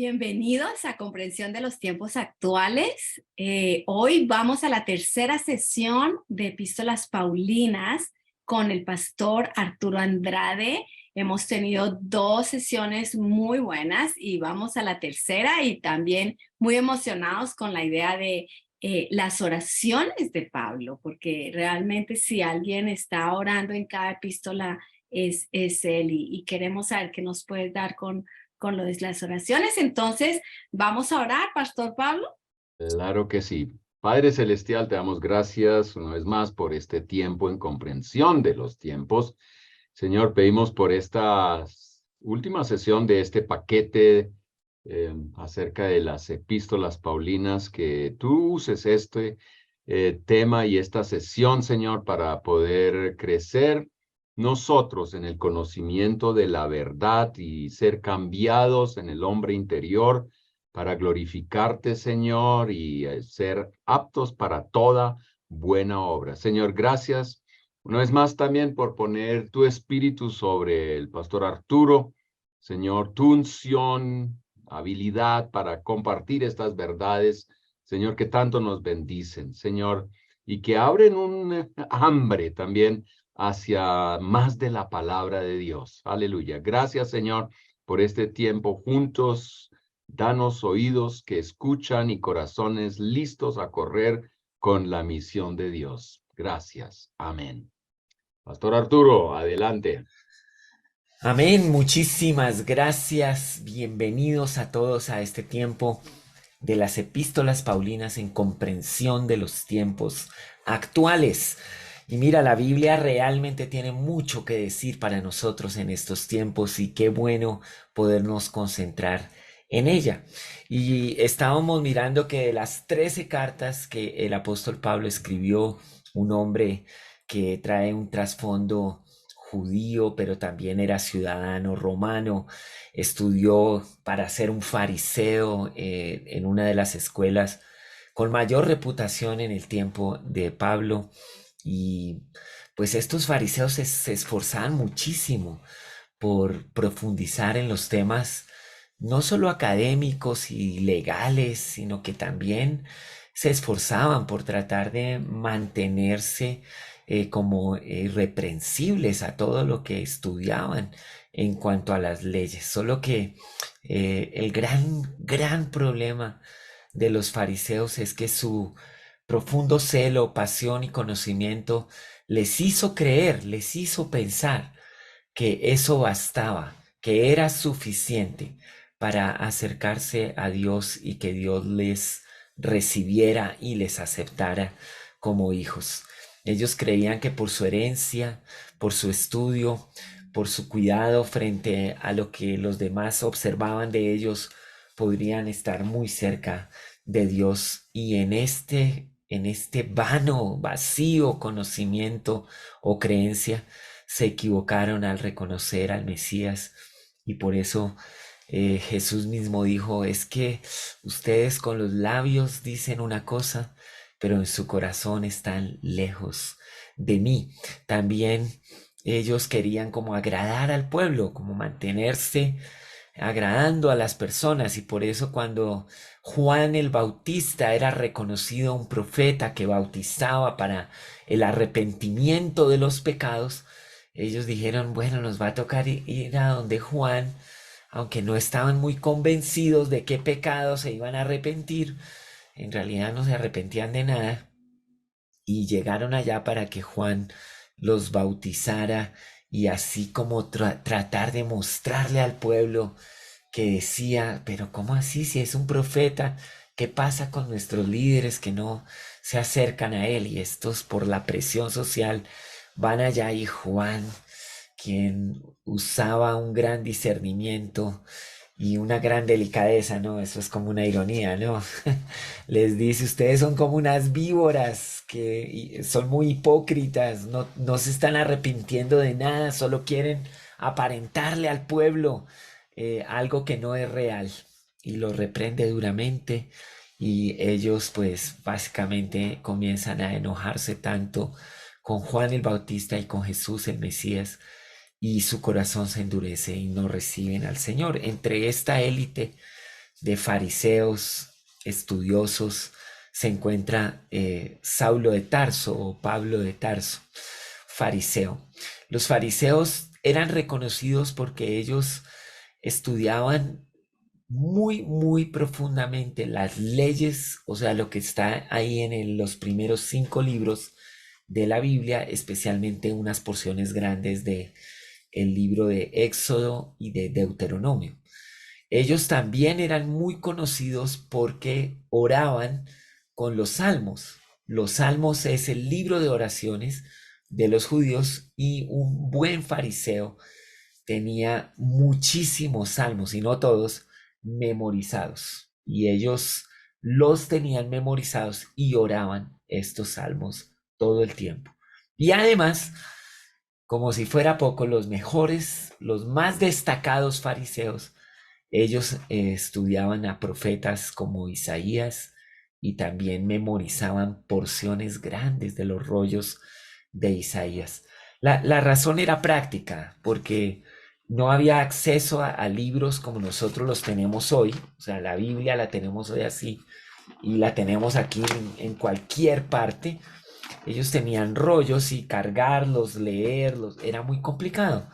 Bienvenidos a Comprensión de los Tiempos Actuales. Hoy vamos a la tercera sesión de Epístolas Paulinas con el pastor Arturo Andrade. Hemos tenido 2 sesiones muy buenas y vamos a la tercera y también muy emocionados con la idea de las oraciones de Pablo, porque realmente si alguien está orando en cada epístola es él y queremos saber qué nos puede dar con lo de las oraciones. Entonces, vamos a orar, Pastor Pablo. Claro que sí. Padre Celestial, te damos gracias una vez más por este tiempo en comprensión de los tiempos. Señor, pedimos por esta última sesión de este paquete acerca de las epístolas paulinas, que tú uses este tema y esta sesión, Señor, para poder crecer nosotros en el conocimiento de la verdad y ser cambiados en el hombre interior para glorificarte, Señor, y ser aptos para toda buena obra. Señor, gracias una vez más también por poner tu espíritu sobre el pastor Arturo. Señor, tu unción, habilidad para compartir estas verdades, Señor, que tanto nos bendicen, Señor, y que abren un hambre también hacia más de la palabra de Dios. Aleluya. Gracias, Señor, por este tiempo juntos. Danos oídos que escuchan y corazones listos a correr con la misión de Dios. Gracias. Amén. Pastor Arturo, adelante. Amén, muchísimas gracias. Bienvenidos a todos a este tiempo de las epístolas paulinas en comprensión de los tiempos actuales. Y mira, la Biblia realmente tiene mucho que decir para nosotros en estos tiempos y qué bueno podernos concentrar en ella. Y estábamos mirando que de las 13 cartas que el apóstol Pablo escribió, un hombre que trae un trasfondo judío, pero también era ciudadano romano, estudió para ser un fariseo en una de las escuelas con mayor reputación en el tiempo de Pablo. Y pues estos fariseos se esforzaban muchísimo por profundizar en los temas no solo académicos y legales, sino que también se esforzaban por tratar de mantenerse como irreprensibles a todo lo que estudiaban en cuanto a las leyes. Solo que el gran problema de los fariseos es que su profundo celo, pasión y conocimiento les hizo creer, les hizo pensar que eso bastaba, que era suficiente para acercarse a Dios y que Dios les recibiera y les aceptara como hijos. Ellos creían que por su herencia, por su estudio, por su cuidado frente a lo que los demás observaban de ellos, podrían estar muy cerca de Dios. Y en este vano, vacío conocimiento o creencia, se equivocaron al reconocer al Mesías. Y por eso Jesús mismo dijo, es que ustedes con los labios dicen una cosa, pero en su corazón están lejos de mí. También ellos querían como agradar al pueblo, como mantenerse agradando a las personas, y por eso cuando Juan el Bautista era reconocido un profeta que bautizaba para el arrepentimiento de los pecados, ellos dijeron, bueno, nos va a tocar ir a donde Juan, aunque no estaban muy convencidos de qué pecados se iban a arrepentir. En realidad no se arrepentían de nada, y llegaron allá para que Juan los bautizara y así como tratar de mostrarle al pueblo que decía, pero ¿cómo así? Si es un profeta, ¿qué pasa con nuestros líderes que no se acercan a él? Y estos, por la presión social, van allá, y Juan, quien usaba un gran discernimiento y una gran delicadeza, ¿no? Eso es como una ironía, ¿no? Les dice, ustedes son como unas víboras que son muy hipócritas, no se están arrepintiendo de nada, solo quieren aparentarle al pueblo algo que no es real. Y lo reprende duramente, y ellos pues básicamente comienzan a enojarse tanto con Juan el Bautista y con Jesús el Mesías, y su corazón se endurece y no reciben al Señor. Entre esta élite de fariseos estudiosos se encuentra Saulo de Tarso o Pablo de Tarso, fariseo. Los fariseos eran reconocidos porque ellos estudiaban muy profundamente las leyes, o sea, lo que está ahí en los primeros 5 libros de la Biblia, especialmente unas porciones grandes de el libro de Éxodo y de Deuteronomio. Ellos también eran muy conocidos porque oraban con los salmos. Los salmos es el libro de oraciones de los judíos y un buen fariseo tenía muchísimos salmos, y no todos, memorizados. Y ellos los tenían memorizados y oraban estos salmos todo el tiempo. Y además, como si fuera poco, los mejores, los más destacados fariseos, ellos estudiaban a profetas como Isaías y también memorizaban porciones grandes de los rollos de Isaías. La razón era práctica, porque no había acceso a libros como nosotros los tenemos hoy. O sea, la Biblia la tenemos hoy así y la tenemos aquí en cualquier parte. Ellos tenían rollos y cargarlos, leerlos, era muy complicado.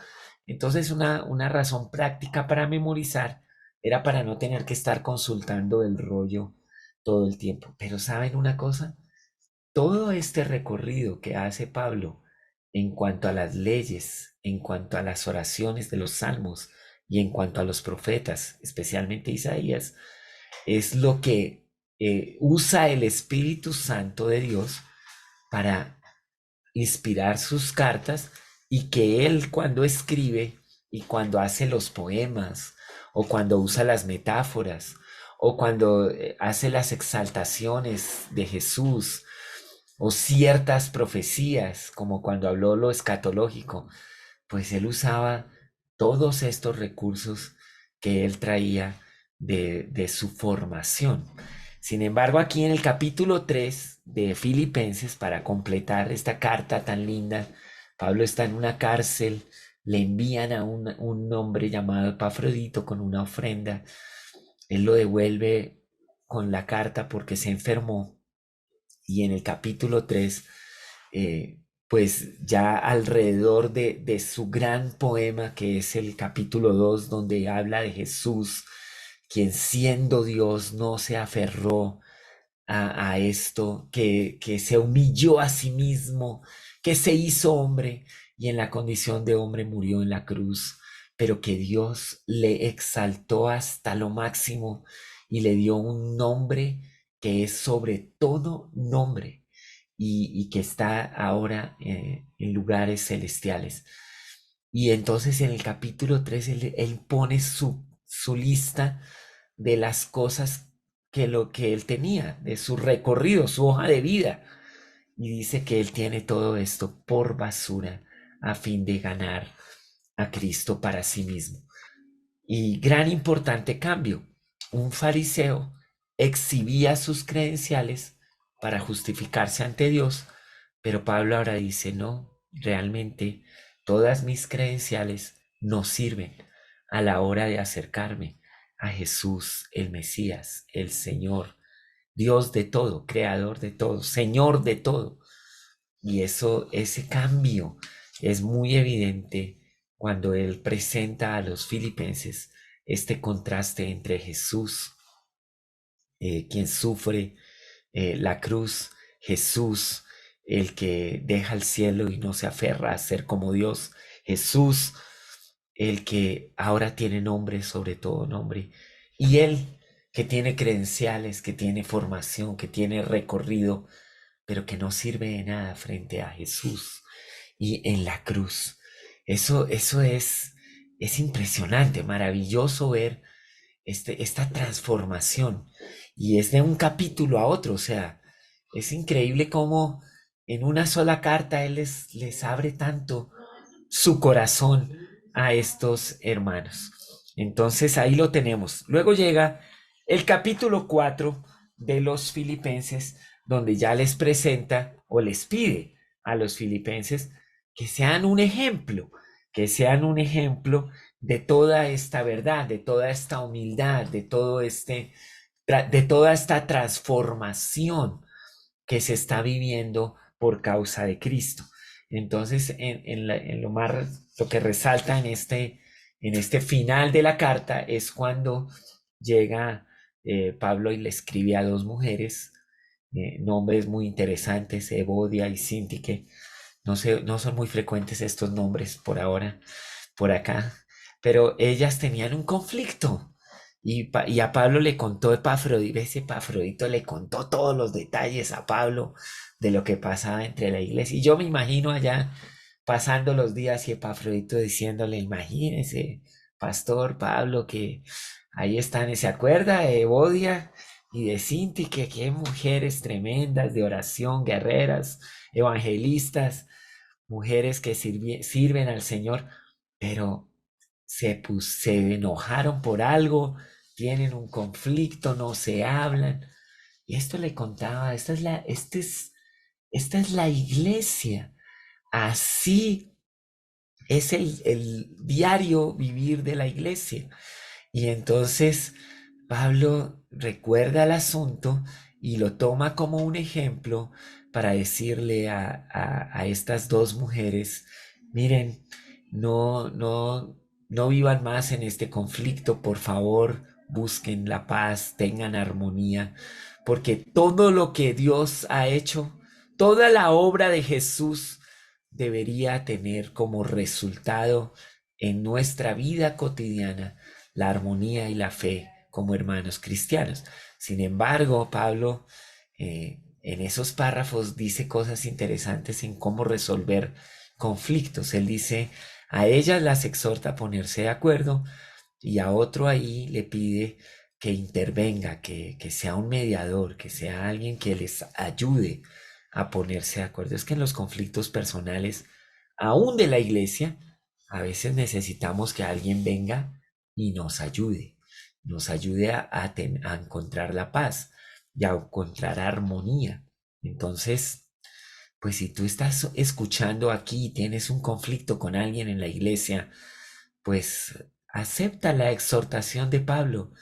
Entonces una razón práctica para memorizar era para no tener que estar consultando el rollo todo el tiempo. Pero ¿saben una cosa? Todo este recorrido que hace Pablo en cuanto a las leyes, en cuanto a las oraciones de los salmos y en cuanto a los profetas, especialmente Isaías, es lo que usa el Espíritu Santo de Dios para inspirar sus cartas, y que él, cuando escribe y cuando hace los poemas o cuando usa las metáforas o cuando hace las exaltaciones de Jesús o ciertas profecías, como cuando habló lo escatológico, pues él usaba todos estos recursos que él traía de su formación. Sin embargo, aquí en el capítulo 3 de Filipenses, para completar esta carta tan linda, Pablo está en una cárcel, le envían a un hombre llamado Epafrodito con una ofrenda. Él lo devuelve con la carta porque se enfermó, y en el capítulo 3, pues ya alrededor de su gran poema, que es el capítulo 2, donde habla de Jesús, quien siendo Dios no se aferró a esto, que se humilló a sí mismo, que se hizo hombre y en la condición de hombre murió en la cruz, pero que Dios le exaltó hasta lo máximo y le dio un nombre que es sobre todo nombre, y que está ahora en lugares celestiales. Y entonces en el capítulo 3 él pone su lista de las cosas que lo que él tenía, de su recorrido, su hoja de vida. Y dice que él tiene todo esto por basura a fin de ganar a Cristo para sí mismo. Y gran importante cambio, un fariseo exhibía sus credenciales para justificarse ante Dios, pero Pablo ahora dice, no, realmente todas mis credenciales no sirven a la hora de acercarme a Jesús, el Mesías, el Señor, Dios de todo, creador de todo, Señor de todo. Y ese cambio es muy evidente cuando él presenta a los filipenses este contraste entre Jesús, quien sufre la cruz, Jesús, el que deja el cielo y no se aferra a ser como Dios, Jesús, el que ahora tiene nombre sobre todo nombre, y él que tiene credenciales, que tiene formación, que tiene recorrido, pero que no sirve de nada frente a Jesús y en la cruz. Eso es impresionante, maravilloso ver esta transformación, y es de un capítulo a otro. O sea, es increíble cómo en una sola carta él les abre tanto su corazón a estos hermanos. Entonces ahí lo tenemos. Luego llega el capítulo 4 de los Filipenses, donde ya les presenta o les pide a los filipenses que sean un ejemplo de toda esta verdad, de toda esta humildad, de toda esta transformación que se está viviendo por causa de Cristo. Entonces, en lo que resalta en este final de la carta es cuando llega Pablo y le escribe a dos mujeres, nombres muy interesantes, Evodia y Síntique. No sé, no son muy frecuentes estos nombres por ahora, por acá, pero ellas tenían un conflicto. Y a Pablo le contó Epafrodito, ese Epafrodito le contó todos los detalles a Pablo de lo que pasaba entre la iglesia. Y yo me imagino allá pasando los días y Epafrodito diciéndole, imagínese, pastor Pablo, que ahí están, ¿se acuerda de Evodia y de Sinti, que qué mujeres tremendas de oración, guerreras, evangelistas, mujeres que sirven al Señor, pero se enojaron por algo, tienen un conflicto, no se hablan? Y esto le contaba, esta es la iglesia. Así es el diario vivir de la iglesia. Y entonces Pablo recuerda el asunto y lo toma como un ejemplo para decirle a estas dos mujeres, miren, no vivan más en este conflicto, por favor, busquen la paz, tengan armonía, porque todo lo que Dios ha hecho, toda la obra de Jesús debería tener como resultado en nuestra vida cotidiana la armonía y la fe como hermanos cristianos. Sin embargo, Pablo en esos párrafos dice cosas interesantes en cómo resolver conflictos. Él dice, a ellas las exhorta a ponerse de acuerdo y a otro ahí le pide que intervenga, que sea un mediador, que sea alguien que les ayude a ponerse de acuerdo. Es que en los conflictos personales, aún de la iglesia, a veces necesitamos que alguien venga y nos ayude a encontrar la paz y a encontrar armonía. Entonces, pues si tú estás escuchando aquí y tienes un conflicto con alguien en la iglesia, pues acepta la exhortación de Pablo,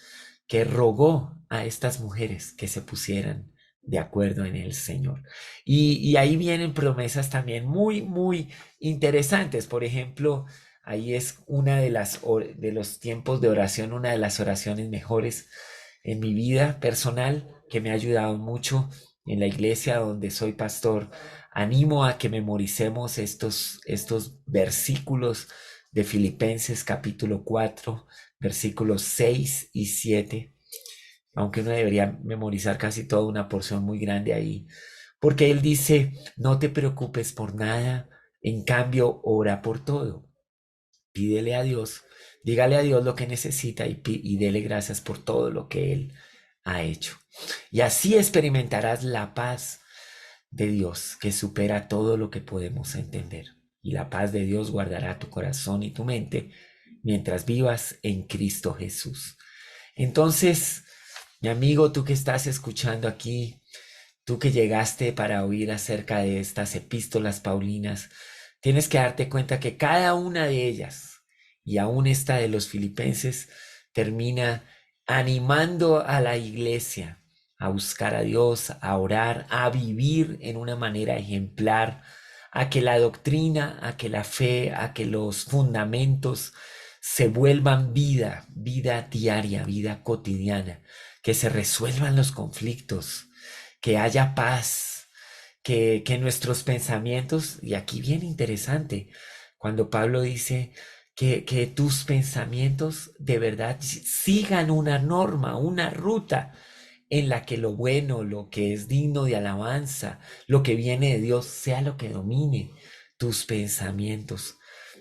que rogó a estas mujeres que se pusieran de acuerdo en el Señor. Y ahí vienen promesas también muy, muy interesantes. Por ejemplo, ahí es una de los tiempos de oración, una de las oraciones mejores en mi vida personal, que me ha ayudado mucho en la iglesia donde soy pastor. Animo a que memoricemos estos versículos de Filipenses capítulo 4, versículos 6 y 7, aunque uno debería memorizar casi toda una porción muy grande ahí, porque él dice, no te preocupes por nada, en cambio, ora por todo. Pídele a Dios, dígale a Dios lo que necesita y dele gracias por todo lo que Él ha hecho. Y así experimentarás la paz de Dios que supera todo lo que podemos entender. Y la paz de Dios guardará tu corazón y tu mente mientras vivas en Cristo Jesús. Entonces, mi amigo, tú que estás escuchando aquí, tú que llegaste para oír acerca de estas epístolas paulinas, tienes que darte cuenta que cada una de ellas, y aún esta de los filipenses, termina animando a la iglesia a buscar a Dios, a orar, a vivir en una manera ejemplar, a que la doctrina, a que la fe, a que los fundamentos se vuelvan vida diaria, vida cotidiana, que se resuelvan los conflictos, que haya paz, que nuestros pensamientos, y aquí bien interesante, cuando Pablo dice que tus pensamientos de verdad sigan una norma, una ruta en la que lo bueno, lo que es digno de alabanza, lo que viene de Dios, sea lo que domine tus pensamientos.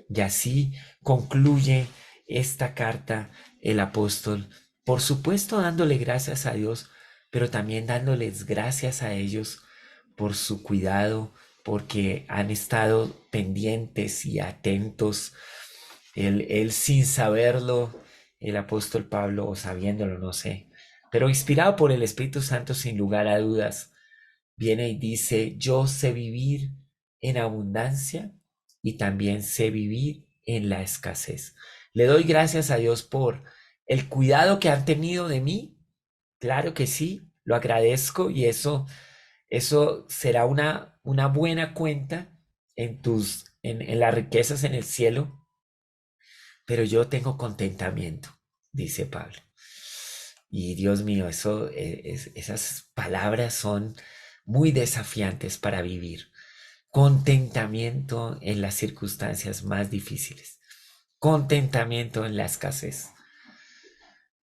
Y así concluye esta carta el apóstol, por supuesto dándole gracias a Dios, pero también dándoles gracias a ellos por su cuidado, porque han estado pendientes y atentos. Él sin saberlo, el apóstol Pablo, o sabiéndolo, no sé, pero inspirado por el Espíritu Santo sin lugar a dudas, viene y dice, yo sé vivir en abundancia y también sé vivir en la escasez. Le doy gracias a Dios por el cuidado que han tenido de mí. Claro que sí, lo agradezco y eso será una buena cuenta en las riquezas en el cielo, pero yo tengo contentamiento, dice Pablo. Y Dios mío, esas palabras son muy desafiantes para vivir. Contentamiento en las circunstancias más difíciles. Contentamiento en la escasez.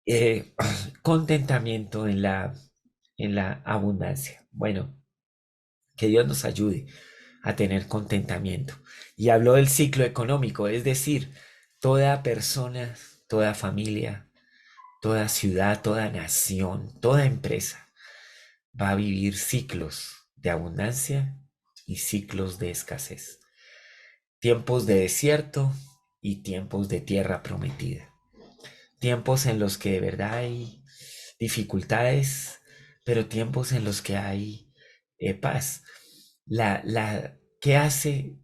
eh, Contentamiento en la abundancia. Bueno, que Dios nos ayude a tener contentamiento. Y habló del ciclo económico, es decir, toda persona, toda familia, toda ciudad, toda nación, toda empresa va a vivir ciclos de abundancia y ciclos de escasez. Tiempos de desierto y tiempos de tierra prometida. Tiempos en los que de verdad hay dificultades, pero tiempos en los que hay paz. ¿Qué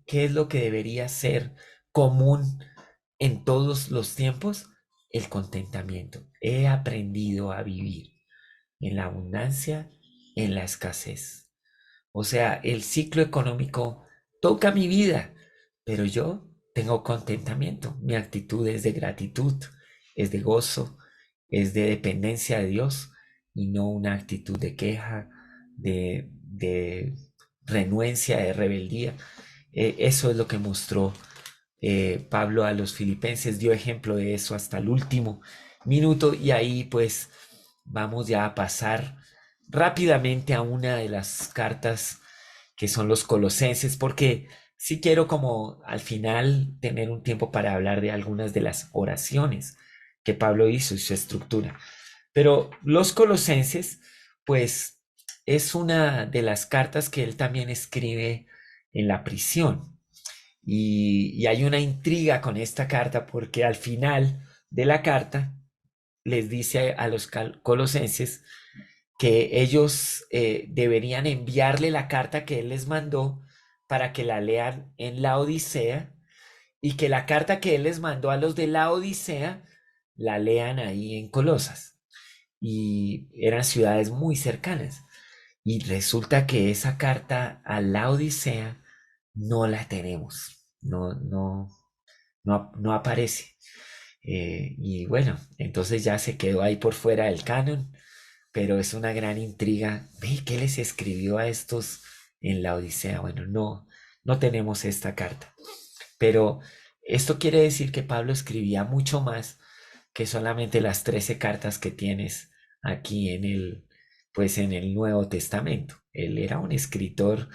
es lo que debería ser común en todos los tiempos? El contentamiento. He aprendido a vivir en la abundancia, en la escasez. O sea, el ciclo económico toca mi vida, pero yo tengo contentamiento. Mi actitud es de gratitud, es de gozo, es de dependencia de Dios y no una actitud de queja, de renuencia, de rebeldía. Eso es lo que mostró Pablo a los filipenses, dio ejemplo de eso hasta el último minuto y ahí pues vamos ya a pasar rápidamente a una de las cartas que son los colosenses, porque sí quiero como al final tener un tiempo para hablar de algunas de las oraciones que Pablo hizo y su estructura. Pero los colosenses, pues es una de las cartas que él también escribe en la prisión. Y hay una intriga con esta carta porque al final de la carta les dice a los colosenses que ellos deberían enviarle la carta que él les mandó para que la lean en la Odisea y que la carta que él les mandó a los de la Odisea la lean ahí en Colosas. Y eran ciudades muy cercanas. Y resulta que esa carta a la Odisea no la tenemos, no aparece. Y bueno, entonces ya se quedó ahí por fuera del canon, pero es una gran intriga. Ve, ¿qué les escribió a estos en la Odisea? Bueno, no tenemos esta carta, pero esto quiere decir que Pablo escribía mucho más que solamente las 13 cartas que tienes aquí pues en el Nuevo Testamento. Él era un escritor.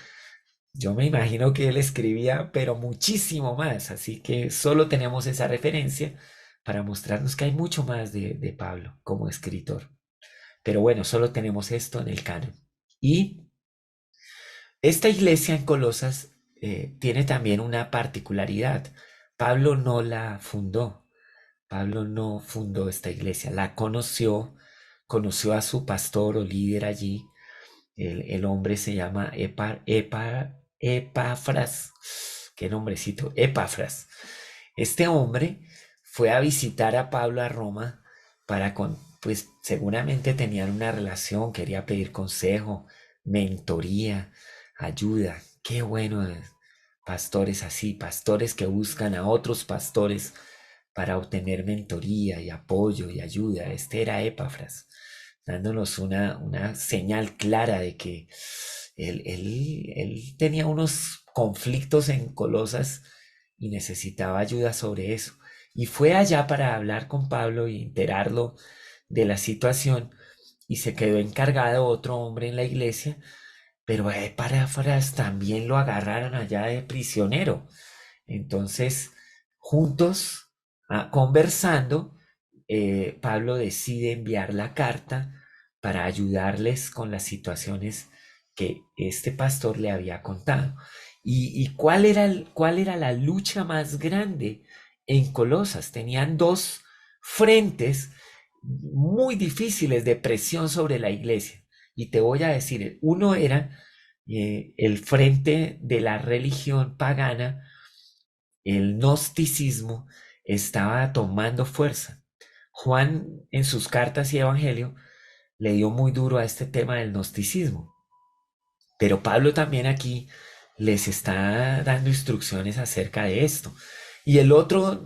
Yo me imagino que él escribía, pero muchísimo más, así que solo tenemos esa referencia para mostrarnos que hay mucho más de Pablo como escritor. Pero bueno, solo tenemos esto en el canon. Y esta iglesia en Colosas tiene también una particularidad. Pablo no la fundó. Pablo no fundó esta iglesia, la conoció a su pastor o líder allí. El hombre se llama Epafras. Qué nombrecito, Epafras. Este hombre fue a visitar a Pablo a Roma pues seguramente tenían una relación, quería pedir consejo, mentoría, ayuda. Qué bueno es pastores así, pastores que buscan a otros pastores para obtener mentoría y apoyo y ayuda. Este era Epafras, dándonos una señal clara de que él tenía unos conflictos en Colosas y necesitaba ayuda sobre eso. Y fue allá para hablar con Pablo y enterarlo de la situación y se quedó encargado otro hombre en la iglesia, pero a Epafras también lo agarraron allá de prisionero. Entonces, juntos, conversando, Pablo decide enviar la carta para ayudarles con las situaciones que este pastor le había contado. ¿Y cuál era la lucha más grande en Colosas? Tenían dos frentes muy difíciles de presión sobre la iglesia. Y te voy a decir, uno era el frente de la religión pagana, el gnosticismo, estaba tomando fuerza. Juan en sus cartas y evangelio le dio muy duro a este tema del gnosticismo, pero Pablo también aquí les está dando instrucciones acerca de esto. Y el otro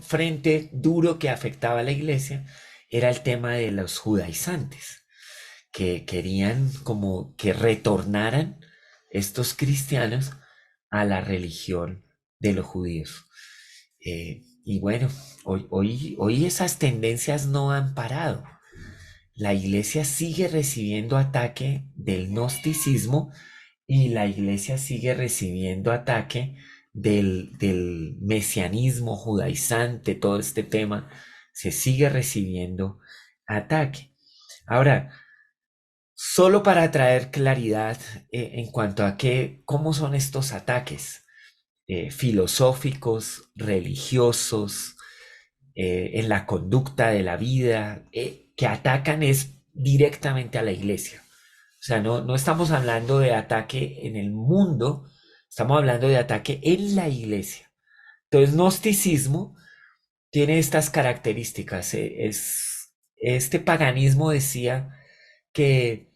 frente duro que afectaba a la iglesia era el tema de los judaizantes, que querían como que retornaran estos cristianos a la religión de los judíos. Y bueno, hoy esas tendencias no han parado. La iglesia sigue recibiendo ataque del gnosticismo y la iglesia sigue recibiendo ataque del mesianismo judaizante, todo este tema se sigue recibiendo ataque. Ahora, solo para traer claridad en cuanto a cómo son estos ataques filosóficos, religiosos, en la conducta de la vida, que atacan es directamente a la iglesia. O sea, no estamos hablando de ataque en el mundo, estamos hablando de ataque en la iglesia. Entonces, gnosticismo tiene estas características. Este paganismo decía que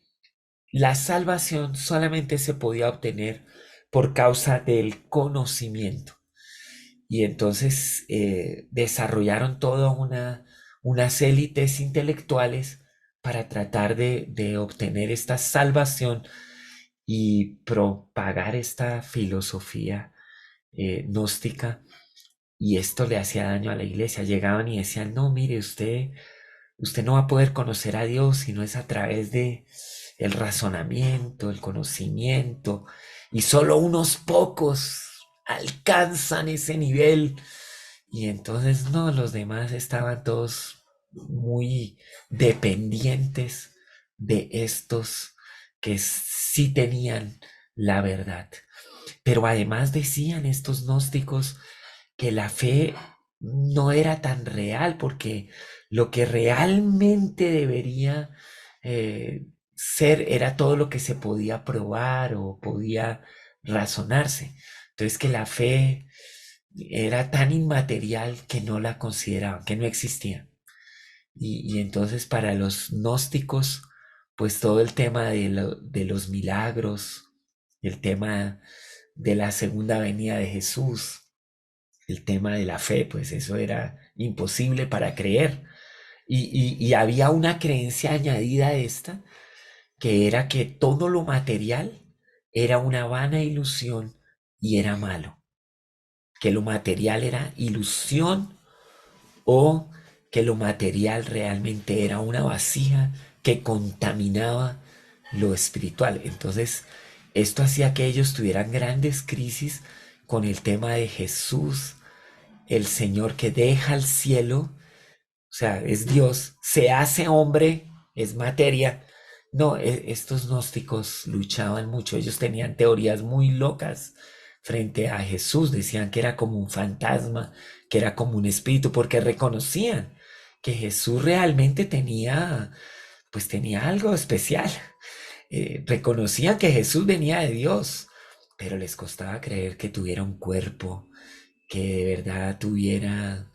la salvación solamente se podía obtener por causa del conocimiento. Y entonces desarrollaron toda unas élites intelectuales para tratar de obtener esta salvación y propagar esta filosofía gnóstica. Y esto le hacía daño a la iglesia. Llegaban y decían, no, mire, usted no va a poder conocer a Dios si no es a través de el razonamiento, el conocimiento, y solo unos pocos alcanzan ese nivel. Y entonces no, los demás estaban todos muy dependientes de estos que sí tenían la verdad. Pero además decían estos gnósticos que la fe no era tan real, porque lo que realmente debería ser era todo lo que se podía probar o podía razonarse. Entonces que la fe era tan inmaterial que no la consideraban, que no existía. Y entonces para los gnósticos, pues todo el tema de los milagros, el tema de la segunda venida de Jesús, el tema de la fe, pues eso era imposible para creer. Y había una creencia añadida a esta, que era que todo lo material era una vana ilusión y era malo, que lo material era ilusión o que lo material realmente era una vasija que contaminaba lo espiritual. Entonces, esto hacía que ellos tuvieran grandes crisis con el tema de Jesús, el Señor que deja el cielo, o sea, es Dios, se hace hombre, es materia. No, estos gnósticos luchaban mucho, ellos tenían teorías muy locas frente a Jesús, decían que era como un fantasma, que era como un espíritu, porque reconocían que Jesús realmente pues tenía algo especial. Reconocían que Jesús venía de Dios, pero les costaba creer que tuviera un cuerpo, que de verdad tuviera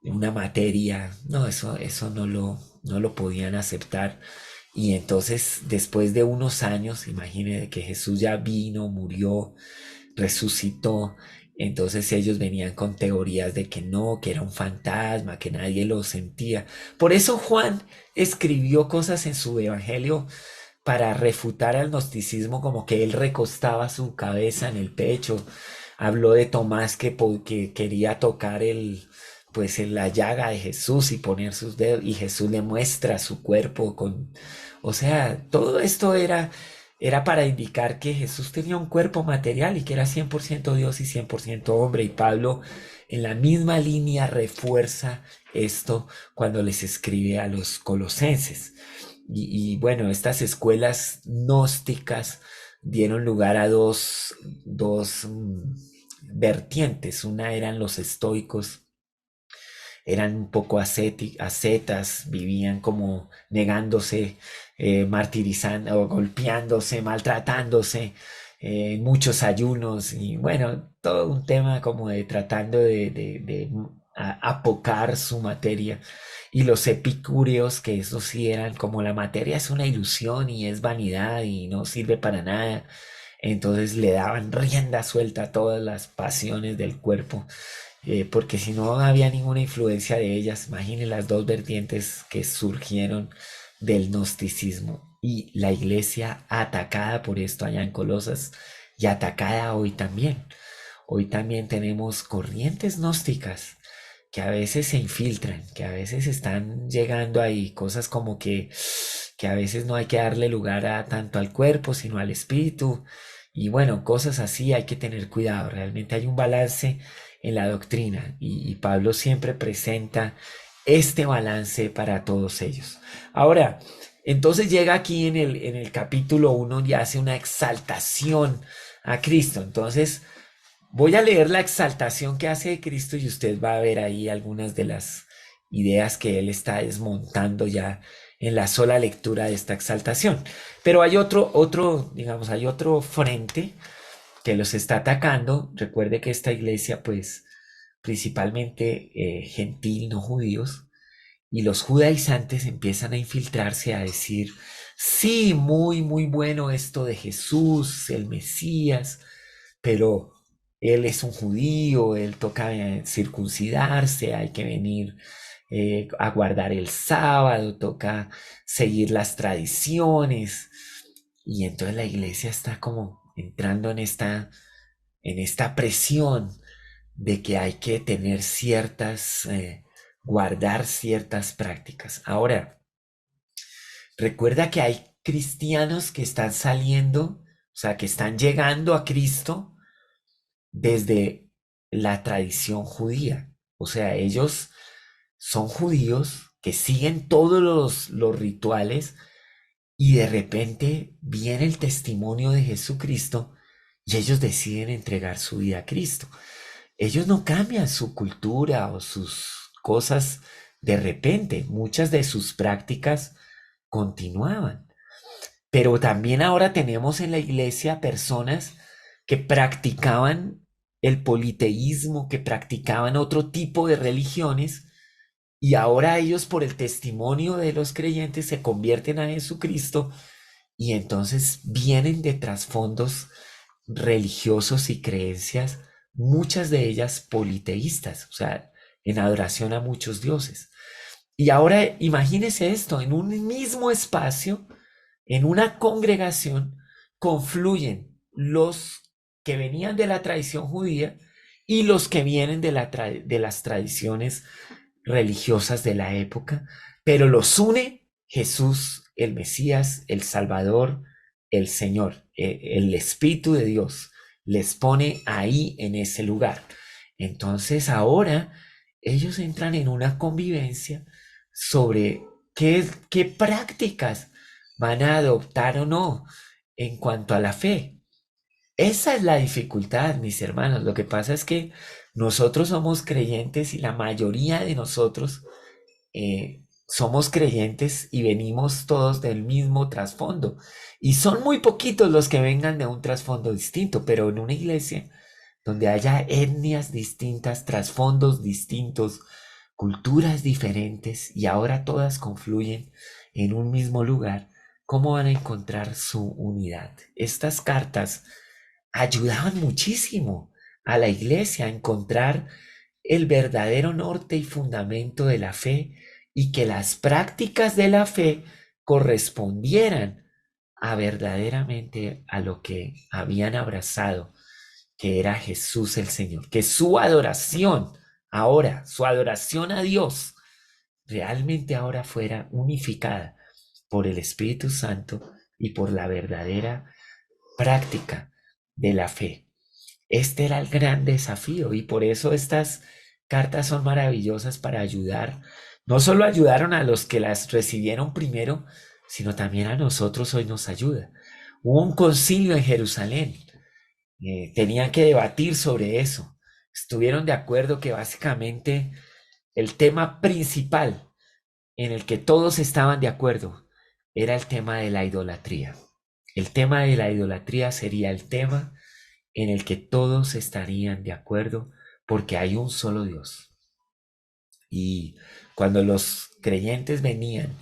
una materia. No, eso no lo podían aceptar. Y entonces, después de unos años, imagínense que Jesús ya vino, murió, resucitó. Entonces ellos venían con teorías de que no, que era un fantasma, que nadie lo sentía. Por eso Juan escribió cosas en su evangelio para refutar al gnosticismo, como que él recostaba su cabeza en el pecho. Habló de Tomás que quería tocar pues en la llaga de Jesús y poner sus dedos, y Jesús le muestra su cuerpo o sea, todo esto era para indicar que Jesús tenía un cuerpo material y que era 100% Dios y 100% hombre. Y Pablo en la misma línea refuerza esto cuando les escribe a los colosenses. Y bueno, estas escuelas gnósticas dieron lugar a dos vertientes. Una eran los estoicos, eran un poco ascetas, vivían como negándose, martirizando, golpeándose, maltratándose, muchos ayunos y bueno, todo un tema como de tratando de a apocar su materia. Y los epicúreos, que eso sí eran como la materia es una ilusión y es vanidad y no sirve para nada, entonces le daban rienda suelta a todas las pasiones del cuerpo, porque si no había ninguna influencia de ellas. Imaginen las dos vertientes que surgieron del gnosticismo y la iglesia atacada por esto allá en Colosas y atacada hoy también. Hoy también tenemos corrientes gnósticas que a veces se infiltran, que a veces están llegando ahí, cosas como que a veces no hay que darle lugar a tanto al cuerpo, sino al espíritu. Y bueno, cosas así hay que tener cuidado. Realmente hay un balance en la doctrina y Pablo siempre presenta este balance para todos ellos. Ahora, entonces llega aquí en el capítulo 1 y hace una exaltación a Cristo. Entonces, voy a leer la exaltación que hace de Cristo y usted va a ver ahí algunas de las ideas que él está desmontando ya en la sola lectura de esta exaltación. Pero hay digamos, hay otro frente que los está atacando. Recuerde que esta iglesia, pues, principalmente gentil, no judíos, y los judaizantes empiezan a infiltrarse a decir, sí, muy, muy bueno esto de Jesús, el Mesías, pero él es un judío, él toca circuncidarse, hay que venir a guardar el sábado, toca seguir las tradiciones. Y entonces la iglesia está como entrando en esta presión de que hay que tener guardar ciertas prácticas. Ahora, recuerda que hay cristianos que están saliendo, o sea, que están llegando a Cristo desde la tradición judía. O sea, ellos son judíos que siguen todos los rituales y de repente viene el testimonio de Jesucristo y ellos deciden entregar su vida a Cristo. Ellos no cambian su cultura o sus cosas de repente. Muchas de sus prácticas continuaban. Pero también ahora tenemos en la iglesia personas que practicaban el politeísmo, que practicaban otro tipo de religiones, y ahora ellos por el testimonio de los creyentes se convierten a Jesucristo y entonces vienen de trasfondos religiosos y creencias, muchas de ellas politeístas, o sea, en adoración a muchos dioses. Y ahora imagínese esto, en un mismo espacio, en una congregación, confluyen los que venían de la tradición judía y los que vienen de las tradiciones religiosas de la época, pero los une Jesús, el Mesías, el Salvador, el Señor, el Espíritu de Dios, les pone ahí en ese lugar. Entonces ahora ellos entran en una convivencia sobre qué prácticas van a adoptar o no en cuanto a la fe. Esa es la dificultad, mis hermanos. Lo que pasa es que nosotros somos creyentes y la mayoría de nosotros somos creyentes y venimos todos del mismo trasfondo. Y son muy poquitos los que vengan de un trasfondo distinto, pero en una iglesia donde haya etnias distintas, trasfondos distintos, culturas diferentes y ahora todas confluyen en un mismo lugar, ¿cómo van a encontrar su unidad? Estas cartas ayudaban muchísimo a la iglesia a encontrar el verdadero norte y fundamento de la fe y que las prácticas de la fe correspondieran a verdaderamente a lo que habían abrazado, que era Jesús el Señor, que su adoración ahora, su adoración a Dios, realmente ahora fuera unificada por el Espíritu Santo y por la verdadera práctica de la fe. Este era el gran desafío y por eso estas cartas son maravillosas para ayudar. No solo ayudaron a los que las recibieron primero, sino también a nosotros hoy nos ayuda. Hubo un concilio en Jerusalén. Tenían que debatir sobre eso. Estuvieron de acuerdo que básicamente el tema principal en el que todos estaban de acuerdo era el tema de la idolatría. El tema de la idolatría sería el tema en el que todos estarían de acuerdo porque hay un solo Dios. Y cuando los creyentes venían,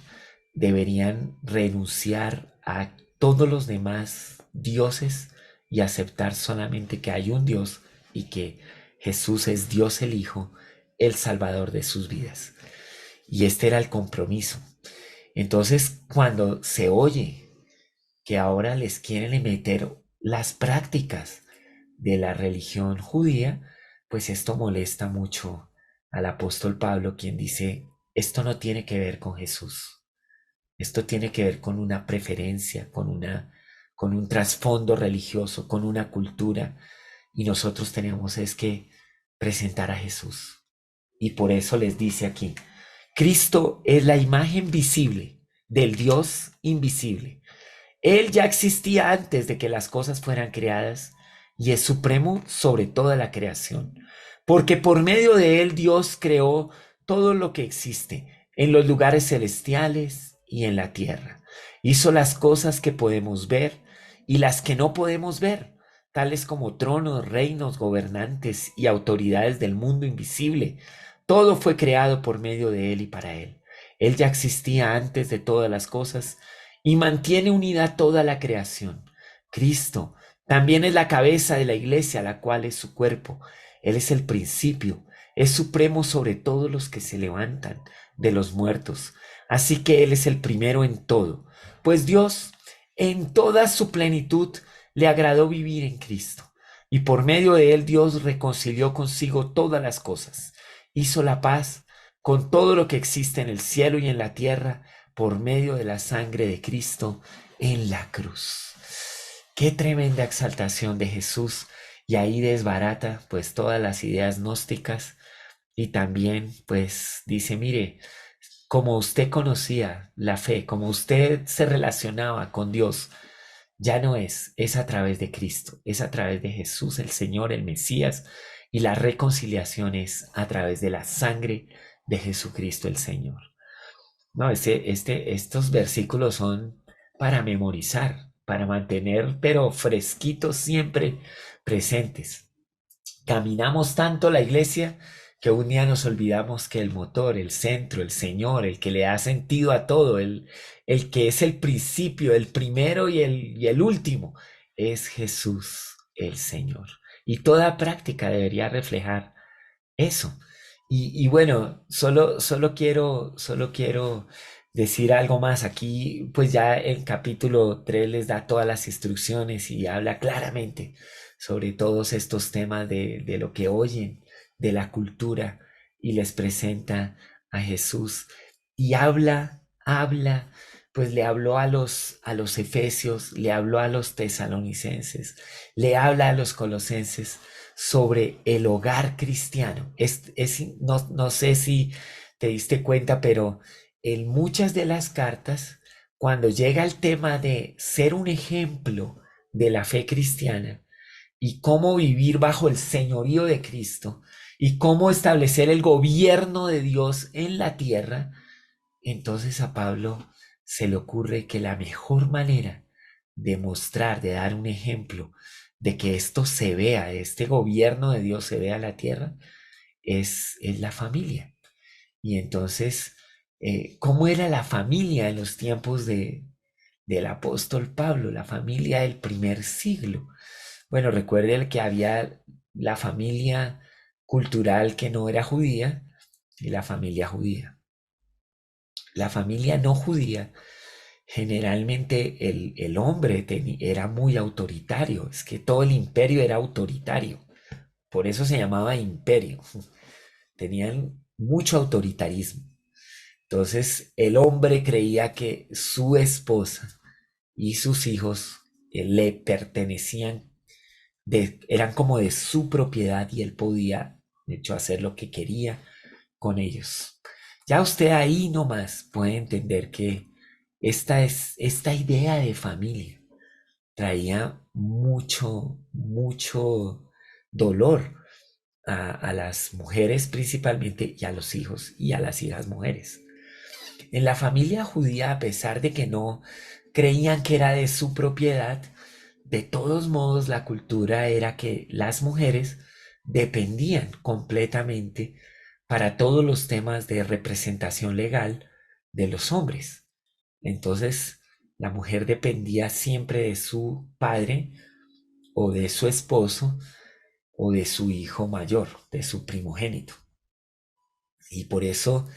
deberían renunciar a todos los demás dioses y aceptar solamente que hay un Dios y que Jesús es Dios el Hijo, el Salvador de sus vidas. Y este era el compromiso. Entonces, cuando se oye que ahora les quieren meter las prácticas de la religión judía, pues esto molesta mucho al apóstol Pablo, quien dice, esto no tiene que ver con Jesús, esto tiene que ver con una preferencia, con un trasfondo religioso, con una cultura, y nosotros tenemos es que presentar a Jesús. Y por eso les dice aquí, Cristo es la imagen visible del Dios invisible. Él ya existía antes de que las cosas fueran creadas y es supremo sobre toda la creación, porque por medio de Él Dios creó todo lo que existe en los lugares celestiales y en la tierra. Hizo las cosas que podemos ver y las que no podemos ver, tales como tronos, reinos, gobernantes y autoridades del mundo invisible. Todo fue creado por medio de Él y para Él. Él ya existía antes de todas las cosas y mantiene unida toda la creación. Cristo también es la cabeza de la iglesia, la cual es su cuerpo. Él es el principio, es supremo sobre todos los que se levantan de los muertos. Así que Él es el primero en todo. Pues Dios, en toda su plenitud, le agradó vivir en Cristo. Y por medio de Él Dios reconcilió consigo todas las cosas. Hizo la paz con todo lo que existe en el cielo y en la tierra, por medio de la sangre de Cristo en la cruz. Qué tremenda exaltación de Jesús, y ahí desbarata pues todas las ideas gnósticas y también pues dice, mire, como usted conocía la fe, como usted se relacionaba con Dios, ya no es a través de Cristo, es a través de Jesús, el Señor, el Mesías, y la reconciliación es a través de la sangre de Jesucristo el Señor. No, estos versículos son para memorizar, para mantener, pero fresquitos siempre presentes. Caminamos tanto la iglesia que un día nos olvidamos que el motor, el centro, el Señor, el que le da sentido a todo, el que es el principio, el primero y el último, es Jesús el Señor. Y toda práctica debería reflejar eso. Y bueno, solo quiero decir algo más. Aquí, pues ya el capítulo 3 les da todas las instrucciones y habla claramente sobre todos estos temas de lo que oyen, de la cultura, y les presenta a Jesús. Y pues le habló a los efesios, le habló a los tesalonicenses, le habla a los colosenses sobre el hogar cristiano. No sé si te diste cuenta, pero en muchas de las cartas, cuando llega el tema de ser un ejemplo de la fe cristiana y cómo vivir bajo el señorío de Cristo y cómo establecer el gobierno de Dios en la tierra, entonces a Pablo se le ocurre que la mejor manera de mostrar, de dar un ejemplo de que esto se vea, este gobierno de Dios se vea en la tierra, es la familia. Y entonces, ¿cómo era la familia en los tiempos del apóstol Pablo, la familia del primer siglo? Bueno, recuerden que había la familia cultural que no era judía y la familia judía. La familia no judía, generalmente el hombre era muy autoritario, es que todo el imperio era autoritario, por eso se llamaba imperio, tenían mucho autoritarismo. Entonces el hombre creía que su esposa y sus hijos le pertenecían, eran como de su propiedad y él podía, de hecho, hacer lo que quería con ellos. Ya usted ahí nomás puede entender que esta idea de familia traía mucho dolor a las mujeres principalmente y a los hijos y a las hijas mujeres. En la familia judía, a pesar de que no creían que era de su propiedad, de todos modos la cultura era que las mujeres dependían completamente para todos los temas de representación legal de los hombres. Entonces, la mujer dependía siempre de su padre o de su esposo o de su hijo mayor, de su primogénito. Y por eso,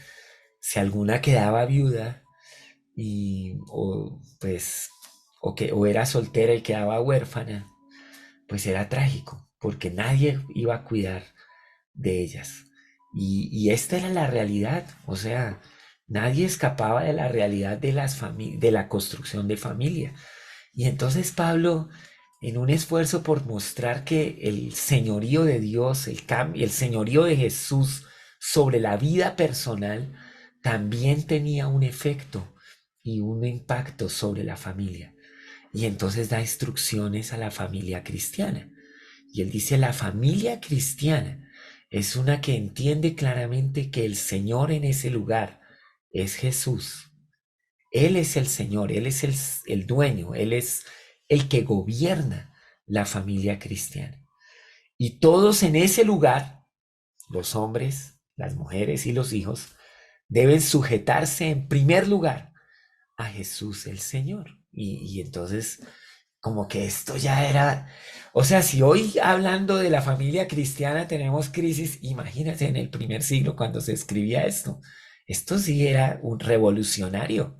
si alguna quedaba viuda o pues o era soltera y quedaba huérfana, pues era trágico, porque nadie iba a cuidar de ellas. Y esta era la realidad, o sea, nadie escapaba de la realidad de la construcción de familia. Y entonces Pablo, en un esfuerzo por mostrar que el señorío de Dios, el señorío de Jesús sobre la vida personal, también tenía un efecto y un impacto sobre la familia. Y entonces da instrucciones a la familia cristiana. Y él dice, la familia cristiana es una que entiende claramente que el Señor en ese lugar es Jesús. Él es el Señor, Él es el dueño, Él es el que gobierna la familia cristiana. Y todos en ese lugar, los hombres, las mujeres y los hijos, deben sujetarse en primer lugar a Jesús el Señor. Y entonces, como que esto ya era, o sea, si hoy hablando de la familia cristiana tenemos crisis, imagínate en el primer siglo cuando se escribía esto sí era un revolucionario.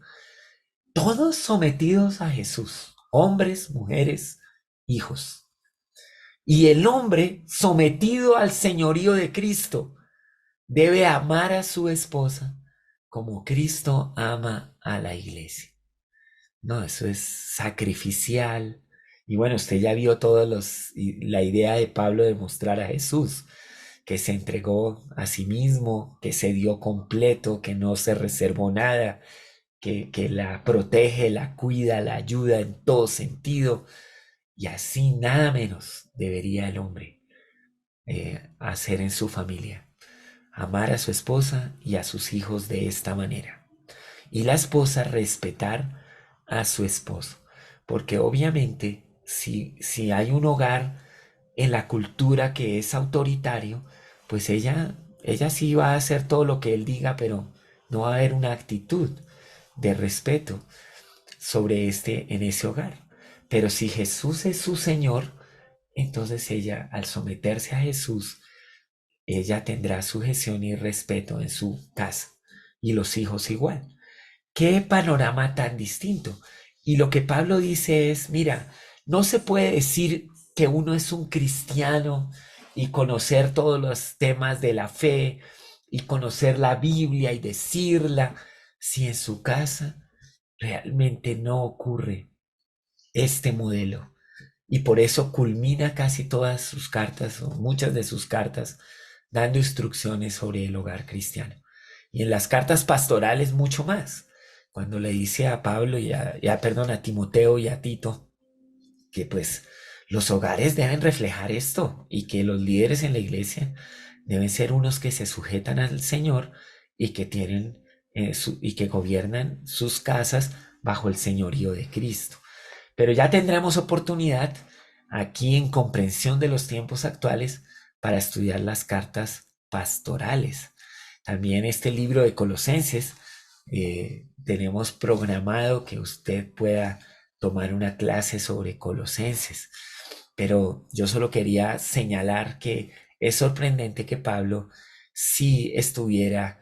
Todos sometidos a Jesús, hombres, mujeres, hijos. Y el hombre sometido al señorío de Cristo debe amar a su esposa como Cristo ama a la iglesia. No, eso es sacrificial. Y bueno, usted ya vio la idea de Pablo de mostrar a Jesús, que se entregó a sí mismo, que se dio completo, que no se reservó nada, que la protege, la cuida, la ayuda en todo sentido. Y así nada menos debería el hombre hacer en su familia. Amar a su esposa y a sus hijos de esta manera. Y la esposa respetar a su esposo. Porque obviamente si hay un hogar en la cultura que es autoritario, pues ella sí va a hacer todo lo que él diga, pero no va a haber una actitud de respeto en ese hogar. Pero si Jesús es su Señor, entonces ella, al someterse a Jesús, ella tendrá sujeción y respeto en su casa. Y los hijos igual. Qué panorama tan distinto. Y lo que Pablo dice es, mira, no se puede decir que uno es un cristiano y conocer todos los temas de la fe y conocer la Biblia y decirla si en su casa realmente no ocurre este modelo. Y por eso culmina casi todas sus cartas o muchas de sus cartas dando instrucciones sobre el hogar cristiano. Y en las cartas pastorales mucho más. Cuando le dice a Pablo a Timoteo y a Tito que pues los hogares deben reflejar esto y que los líderes en la iglesia deben ser unos que se sujetan al Señor y que tienen y que gobiernan sus casas bajo el señorío de Cristo. Pero ya tendremos oportunidad aquí en comprensión de los tiempos actuales para estudiar las cartas pastorales. También este libro de Colosenses tenemos programado que usted pueda tomar una clase sobre Colosenses. Pero yo solo quería señalar que es sorprendente que Pablo sí estuviera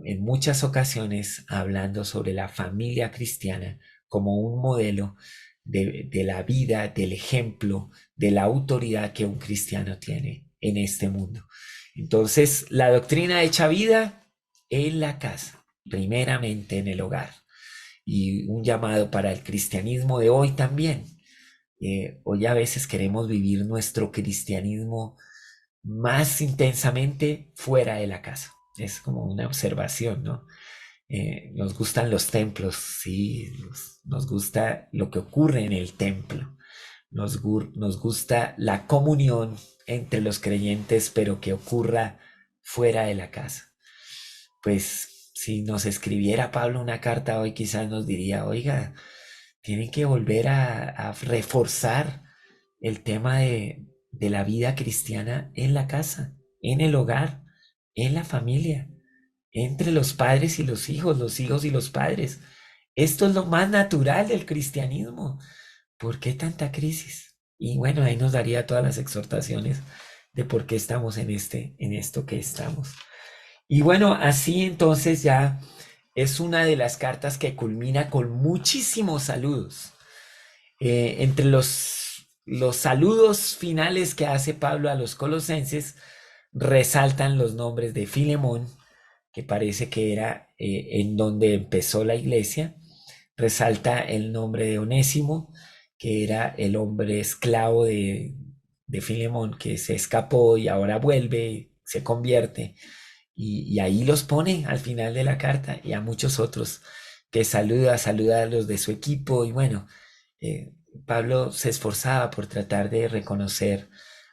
en muchas ocasiones hablando sobre la familia cristiana como un modelo de la vida, del ejemplo, de la autoridad que un cristiano tiene en este mundo. Entonces, la doctrina hecha vida en la casa, primeramente en el hogar, y un llamado para el cristianismo de hoy también. Hoy a veces queremos vivir nuestro cristianismo más intensamente fuera de la casa. Es como una observación, ¿no? Nos gustan los templos, sí, nos gusta lo que ocurre en el templo, nos gusta la comunión entre los creyentes, pero que ocurra fuera de la casa. Pues si nos escribiera Pablo una carta hoy, quizás nos diría, oiga, tienen que volver a reforzar el tema de la vida cristiana en la casa, en el hogar, en la familia, entre los padres y los hijos y los padres. Esto es lo más natural del cristianismo. ¿Por qué tanta crisis? Y bueno, ahí nos daría todas las exhortaciones de por qué estamos en esto que estamos. Y bueno, así entonces ya es una de las cartas que culmina con muchísimos saludos. Entre los saludos finales que hace Pablo a los colosenses, resaltan los nombres de Filemón, que parece que era en donde empezó la iglesia. Resalta el nombre de Onésimo, que era el hombre esclavo de Filemón, que se escapó y ahora vuelve, se convierte. Y ahí los pone al final de la carta, y a muchos otros que saluda a los de su equipo. Y bueno, eh, Pablo se esforzaba por tratar de reconocer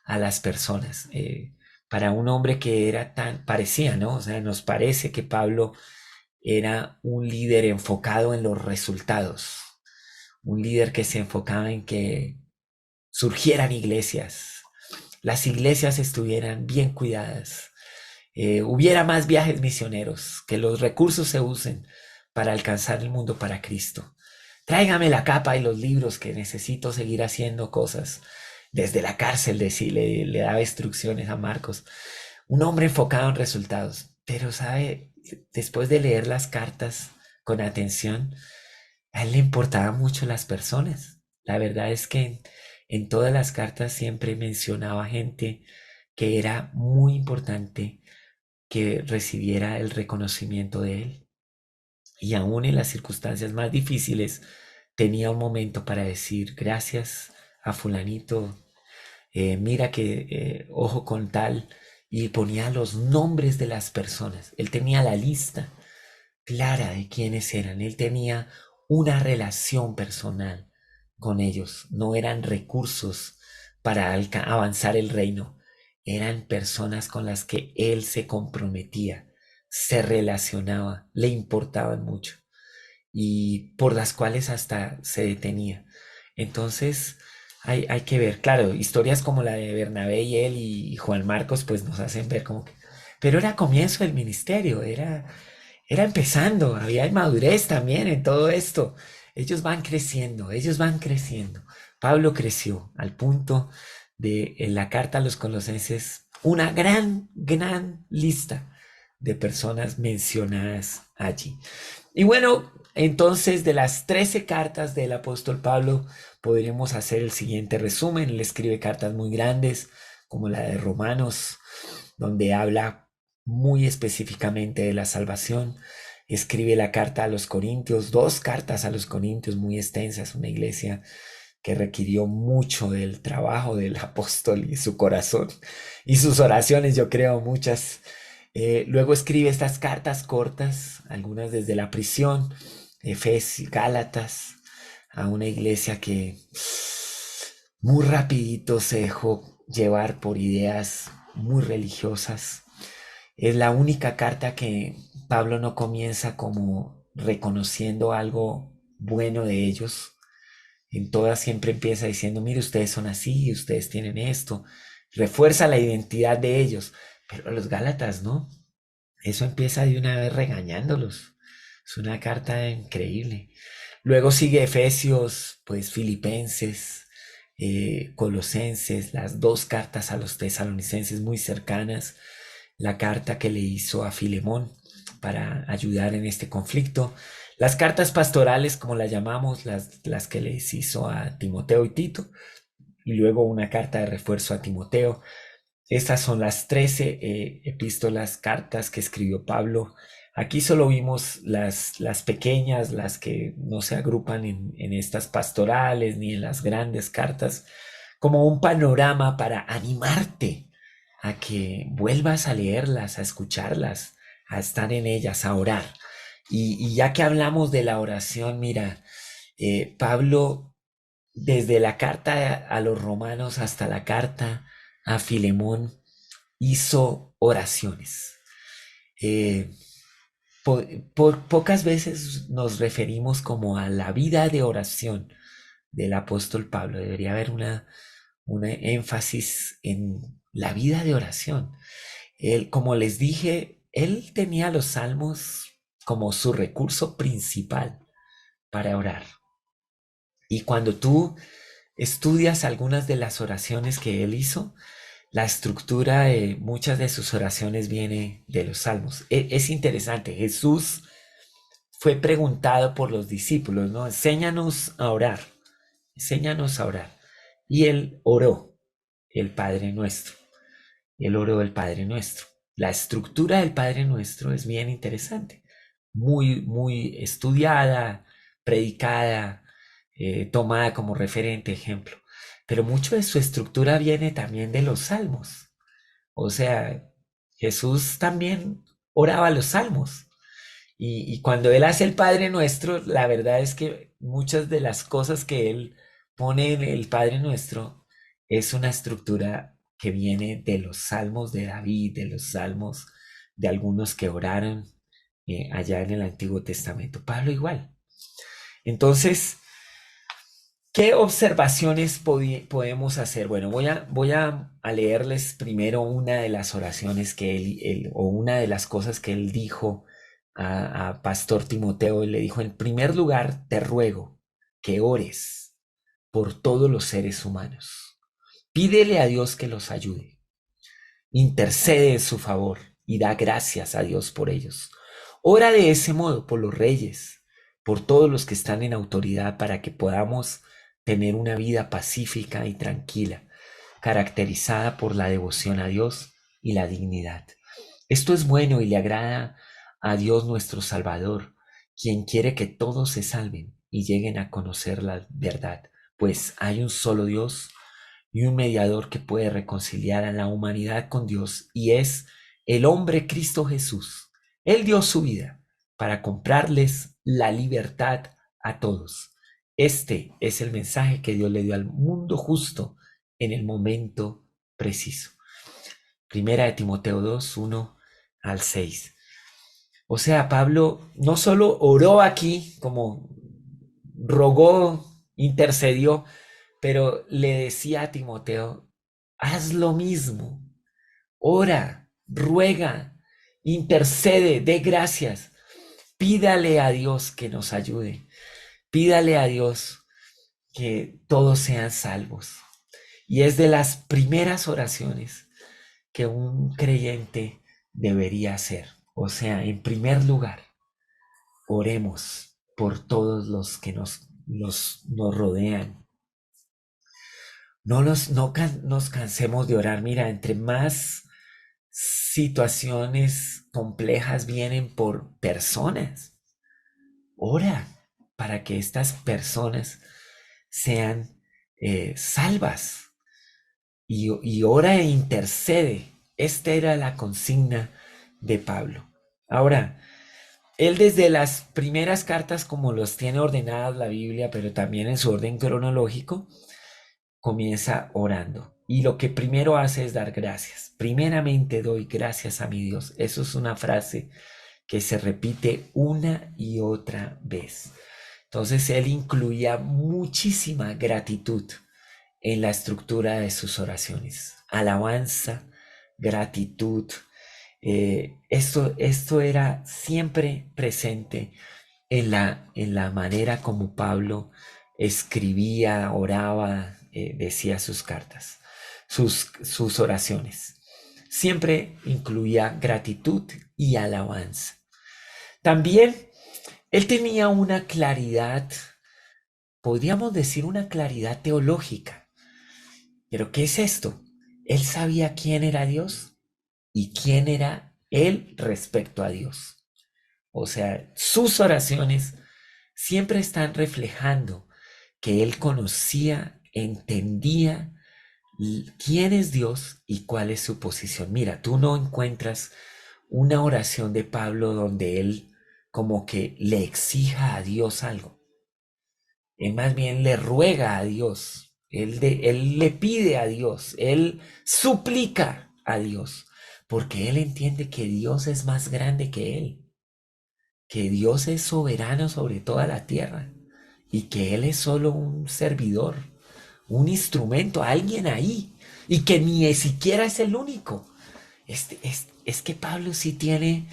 a las personas. Para un hombre que era tan, parecía, ¿no? O sea, nos parece que Pablo era un líder enfocado en los resultados, un líder que se enfocaba en que surgieran iglesias, las iglesias estuvieran bien cuidadas, hubiera más viajes misioneros, que los recursos se usen para alcanzar el mundo para Cristo. Tráigame la capa y los libros, que necesito seguir haciendo cosas. Desde la cárcel le daba instrucciones a Marcos. Un hombre enfocado en resultados. Pero, ¿sabe? Después de leer las cartas con atención, a él le importaban mucho las personas. La verdad es que en todas las cartas siempre mencionaba gente que era muy importante que recibiera el reconocimiento de él. Y aún en las circunstancias más difíciles, tenía un momento para decir gracias a fulanito, mira que ojo con tal, y ponía los nombres de las personas. Él tenía la lista clara de quiénes eran. Él tenía una relación personal con ellos. No eran recursos para avanzar el reino. Eran personas con las que él se comprometía, se relacionaba, le importaban mucho y por las cuales hasta se detenía. Entonces hay que ver, claro, historias como la de Bernabé y él y Juan Marcos pues nos hacen ver como que... Pero era comienzo del ministerio, era empezando, había inmadurez también en todo esto. Ellos van creciendo, ellos van creciendo. Pablo creció al punto de, en la carta a los colosenses, una gran lista de personas mencionadas allí. Y bueno, entonces de las 13 cartas del apóstol Pablo, podríamos hacer el siguiente resumen. Él escribe cartas muy grandes, como la de Romanos, donde habla muy específicamente de la salvación. Escribe la carta a los Corintios, 2 cartas a los Corintios muy extensas, una iglesia que requirió mucho del trabajo del apóstol y su corazón y sus oraciones, yo creo, muchas. Luego escribe estas cartas cortas, algunas desde la prisión, Efesios, Gálatas, a una iglesia que muy rapidito se dejó llevar por ideas muy religiosas. Es la única carta que Pablo no comienza como reconociendo algo bueno de ellos. En todas siempre empieza diciendo, mire, ustedes son así, ustedes tienen esto. Refuerza la identidad de ellos. Pero a los Gálatas no. Eso empieza de una vez regañándolos. Es una carta increíble. Luego sigue Efesios, pues Filipenses, Colosenses, las 2 cartas a los tesalonicenses muy cercanas, la carta que le hizo a Filemón para ayudar en este conflicto, las cartas pastorales, como las llamamos, las que les hizo a Timoteo y Tito, y luego una carta de refuerzo a Timoteo. Estas son las 13 epístolas, cartas que escribió Pablo. Aquí solo vimos las pequeñas, las que no se agrupan en estas pastorales ni en las grandes cartas, como un panorama para animarte a que vuelvas a leerlas, a escucharlas, a estar en ellas, a orar. Y ya que hablamos de la oración, mira, Pablo, desde la carta a los romanos hasta la carta a Filemón, hizo oraciones. Eh, por pocas veces nos referimos como a la vida de oración del apóstol Pablo. Debería haber una énfasis en la vida de oración. Él, como les dije, él tenía los salmos como su recurso principal para orar. Y cuando tú estudias algunas de las oraciones que él hizo, la estructura de muchas de sus oraciones viene de los salmos. Es interesante, Jesús fue preguntado por los discípulos, ¿no? Enséñanos a orar. Y él oró el Padre Nuestro. Él oró el Padre Nuestro. La estructura del Padre Nuestro es bien interesante, muy estudiada, predicada, tomada como referente, ejemplo. Pero mucho de su estructura viene también de los salmos. O sea, Jesús también oraba los salmos. Y cuando él hace el Padre Nuestro, la verdad es que muchas de las cosas que él pone en el Padre Nuestro es una estructura que viene de los salmos de David, de los salmos de algunos que oraron allá en el Antiguo Testamento. Pablo igual. Entonces, ¿qué observaciones podemos hacer? Bueno, voy a leerles primero una de las oraciones que él o una de las cosas que él dijo a Pastor Timoteo. Él le dijo: en primer lugar, te ruego que ores por todos los seres humanos. Pídele a Dios que los ayude. Intercede en su favor y da gracias a Dios por ellos. Ora de ese modo por los reyes, por todos los que están en autoridad, para que podamos tener una vida pacífica y tranquila, caracterizada por la devoción a Dios y la dignidad. Esto es bueno y le agrada a Dios nuestro Salvador, quien quiere que todos se salven y lleguen a conocer la verdad, pues hay un solo Dios y un mediador que puede reconciliar a la humanidad con Dios, y es el hombre Cristo Jesús. Él dio su vida para comprarles la libertad a todos. Este es el mensaje que Dios le dio al mundo justo en el momento preciso. Primera de Timoteo 2, 1 al 6. O sea, Pablo no solo oró aquí, como rogó, intercedió, pero le decía a Timoteo: haz lo mismo, ora, ruega, intercede, dé gracias, pídale a Dios que nos ayude, pídale a Dios que todos sean salvos. Y es de las primeras oraciones que un creyente debería hacer. O sea, en primer lugar, oremos por todos los que nos rodean. No nos cansemos de orar. Mira, entre más situaciones complejas vienen por personas, ora para que estas personas sean salvas. Y ora e intercede. Esta era la consigna de Pablo. Ahora, él desde las primeras cartas, como los tiene ordenadas la Biblia, pero también en su orden cronológico, comienza orando. Y lo que primero hace es dar gracias. Primeramente doy gracias a mi Dios. Eso es una frase que se repite una y otra vez. Entonces él incluía muchísima gratitud en la estructura de sus oraciones. Alabanza, gratitud. Esto era siempre presente en la manera como Pablo escribía, oraba, decía sus cartas, sus oraciones. Siempre incluía gratitud y alabanza. También él tenía una claridad, podríamos decir una claridad teológica. ¿Pero qué es esto? Él sabía quién era Dios y quién era él respecto a Dios. O sea, sus oraciones siempre están reflejando que él conocía, entendía quién es Dios y cuál es su posición. Mira, tú no encuentras una oración de Pablo donde él como que le exija a Dios algo. Él más bien le ruega a Dios, él le pide a Dios, él suplica a Dios, porque él entiende que Dios es más grande que él, que Dios es soberano sobre toda la tierra y que él es solo un servidor, un instrumento, alguien ahí, y que ni siquiera es el único. es que Pablo sí tiene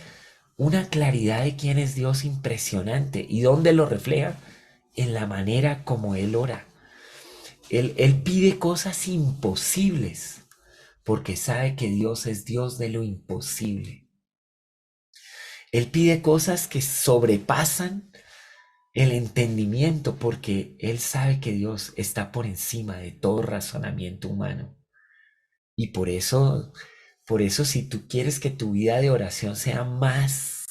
una claridad de quién es Dios impresionante. ¿Y dónde lo refleja? En la manera como él ora. Él pide cosas imposibles porque sabe que Dios es Dios de lo imposible. Él pide cosas que sobrepasan el entendimiento porque él sabe que Dios está por encima de todo razonamiento humano. Y por eso si tú quieres que tu vida de oración sea más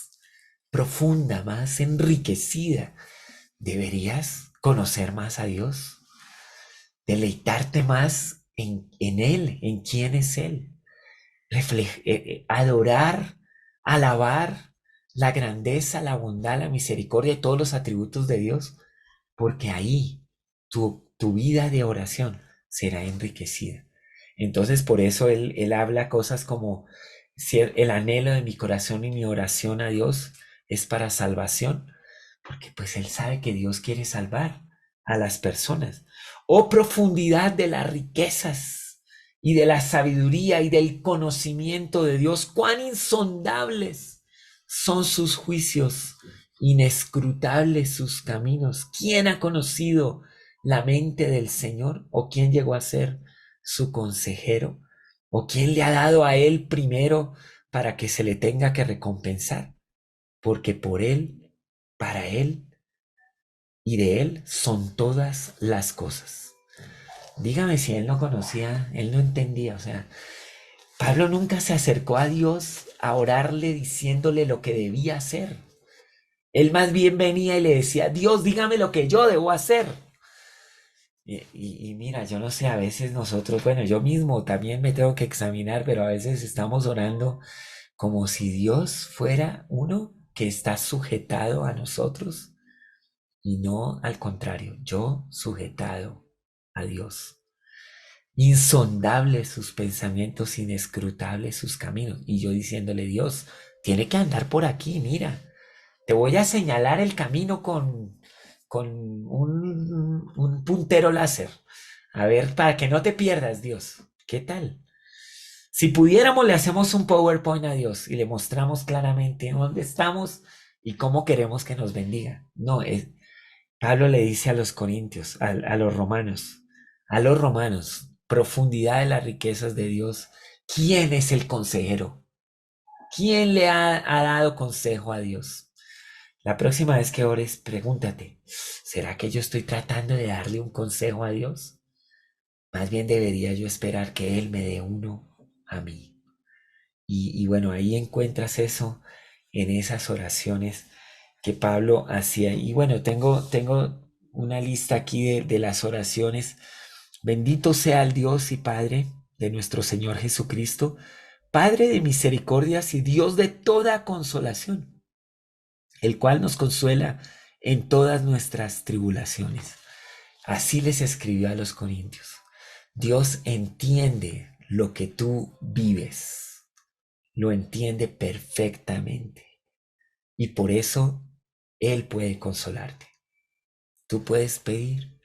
profunda, más enriquecida, deberías conocer más a Dios, deleitarte más en Él, en quién es Él, adorar, alabar la grandeza, la bondad, la misericordia y todos los atributos de Dios, porque ahí tu vida de oración será enriquecida. Entonces por eso él habla cosas como si el anhelo de mi corazón y mi oración a Dios es para salvación, porque pues él sabe que Dios quiere salvar a las personas. Oh profundidad de las riquezas y de la sabiduría y del conocimiento de Dios, cuán insondables son sus juicios, inescrutables sus caminos. ¿Quién ha conocido la mente del Señor? ¿O quién llegó a ser su consejero? ¿O quién le ha dado a él primero para que se le tenga que recompensar? Porque por él, para él y de él son todas las cosas. Dígame si él no conocía, él no entendía. O sea, Pablo nunca se acercó a Dios a orarle diciéndole lo que debía hacer. Él más bien venía y le decía, Dios, dígame lo que yo debo hacer. Y mira, yo no sé, a veces nosotros, bueno, yo mismo también me tengo que examinar, pero a veces estamos orando como si Dios fuera uno que está sujetado a nosotros y no al contrario, yo sujetado a Dios. Insondables sus pensamientos, inescrutables sus caminos. Y yo diciéndole, Dios, tiene que andar por aquí, mira, te voy a señalar el camino con un puntero láser. A ver, para que no te pierdas, Dios. ¿Qué tal? Si pudiéramos, le hacemos un PowerPoint a Dios y le mostramos claramente dónde estamos y cómo queremos que nos bendiga. No, Pablo le dice a los corintios, a los romanos, profundidad de las riquezas de Dios. ¿Quién es el consejero? ¿Quién le ha dado consejo a Dios? La próxima vez que ores, pregúntate, ¿será que yo estoy tratando de darle un consejo a Dios? Más bien debería yo esperar que Él me dé uno a mí. Y bueno, ahí encuentras eso en esas oraciones que Pablo hacía. Y bueno, tengo una lista aquí de las oraciones. Bendito sea el Dios y Padre de nuestro Señor Jesucristo, Padre de misericordias y Dios de toda consolación, el cual nos consuela en todas nuestras tribulaciones. Así les escribió a los corintios. Dios entiende lo que tú vives, lo entiende perfectamente y por eso Él puede consolarte. Tú puedes pedir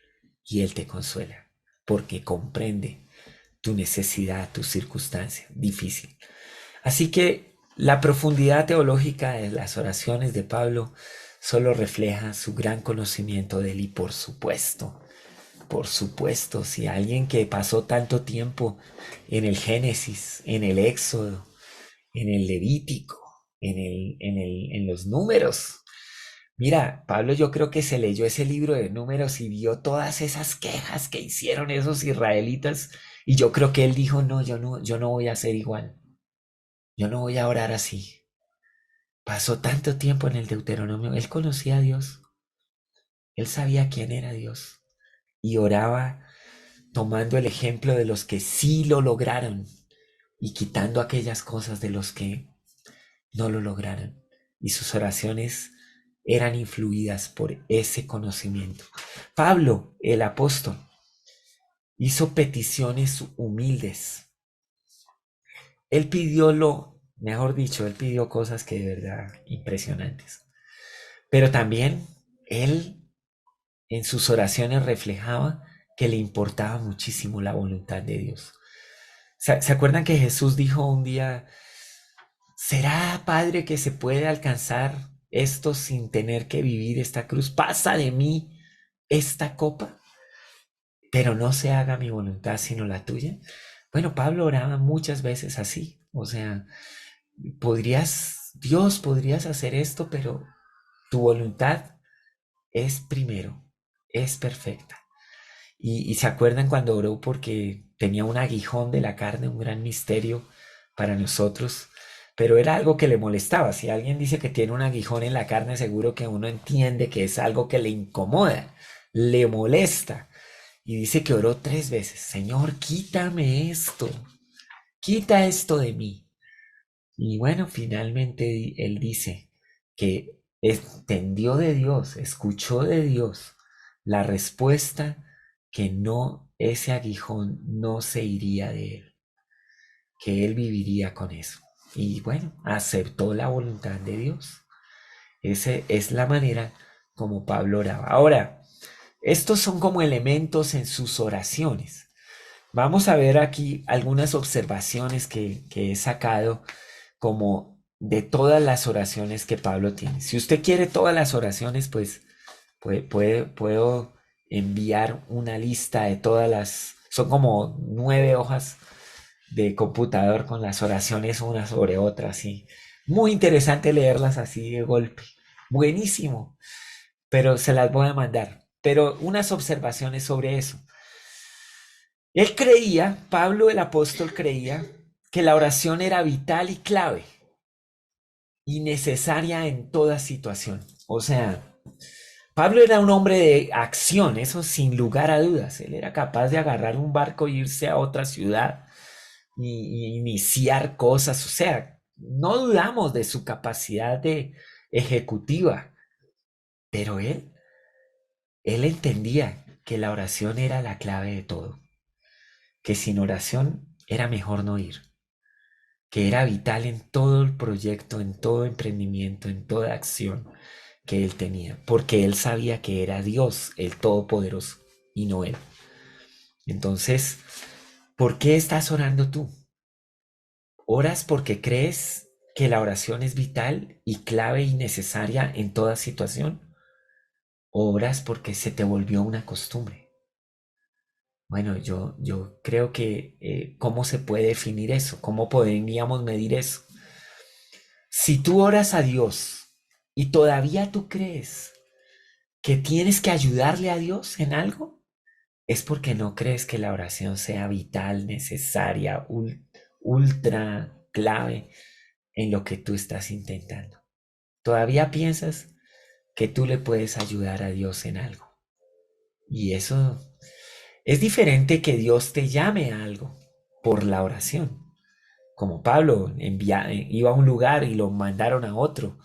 y Él te consuela porque comprende tu necesidad, tu circunstancia difícil. Así que la profundidad teológica de las oraciones de Pablo solo refleja su gran conocimiento de él y por supuesto, si alguien que pasó tanto tiempo en el Génesis, en el Éxodo, en el Levítico, en los números. Mira, Pablo yo creo que se leyó ese libro de números y vio todas esas quejas que hicieron esos israelitas y yo creo que él dijo, no, yo no voy a ser igual. Yo no voy a orar así. Pasó tanto tiempo en el Deuteronomio. Él conocía a Dios. Él sabía quién era Dios. Y oraba tomando el ejemplo de los que sí lo lograron y quitando aquellas cosas de los que no lo lograron. Y sus oraciones eran influidas por ese conocimiento. Pablo, el apóstol, hizo peticiones humildes. Él pidió mejor dicho, él pidió cosas que de verdad impresionantes. Pero también él en sus oraciones reflejaba que le importaba muchísimo la voluntad de Dios. ¿Se acuerdan que Jesús dijo un día, ¿será, Padre, que se puede alcanzar esto sin tener que vivir esta cruz? ¿Pasa de mí esta copa? Pero no se haga mi voluntad sino la tuya. Bueno, Pablo oraba muchas veces así. O sea, Dios, podrías hacer esto, pero tu voluntad es primero, es perfecta. Y se acuerdan cuando oró porque tenía un aguijón de la carne, un gran misterio para nosotros, pero era algo que le molestaba. Si alguien dice que tiene un aguijón en la carne, seguro que uno entiende que es algo que le incomoda, le molesta. Y dice que oró 3 veces: Señor, quítame esto, quita esto de mí. Y bueno, finalmente él dice que entendió de Dios, escuchó de Dios la respuesta, que no, ese aguijón no se iría de él, que él viviría con eso. Y bueno, aceptó la voluntad de Dios. Esa es la manera como Pablo oraba. Ahora, estos son como elementos en sus oraciones. Vamos a ver aquí algunas observaciones que he sacado como de todas las oraciones que Pablo tiene. Si usted quiere todas las oraciones, pues puedo enviar una lista de todas las, son como 9 hojas de computador con las oraciones una sobre otra, así. Muy interesante leerlas así de golpe. Buenísimo, pero se las voy a mandar. Pero unas observaciones sobre eso. Él creía, Pablo el apóstol creía, que la oración era vital y clave y necesaria en toda situación. O sea, Pablo era un hombre de acción, eso sin lugar a dudas. Él era capaz de agarrar un barco e irse a otra ciudad y iniciar cosas. O sea, no dudamos de su capacidad de ejecutiva, pero él entendía que la oración era la clave de todo, que sin oración era mejor no ir, que era vital en todo el proyecto, en todo emprendimiento, en toda acción que él tenía, porque él sabía que era Dios el Todopoderoso y no él. Entonces, ¿por qué estás orando tú? ¿Oras porque crees que la oración es vital y clave y necesaria en toda situación? ¿O oras porque se te volvió una costumbre? Bueno, yo creo que ¿cómo se puede definir eso? ¿Cómo podríamos medir eso? Si tú oras a Dios y todavía tú crees que tienes que ayudarle a Dios en algo, es porque no crees que la oración sea vital, necesaria, ultra clave en lo que tú estás intentando. Todavía piensas que tú le puedes ayudar a Dios en algo. Y eso es diferente que Dios te llame a algo por la oración. Como Pablo iba a un lugar y lo mandaron a otro.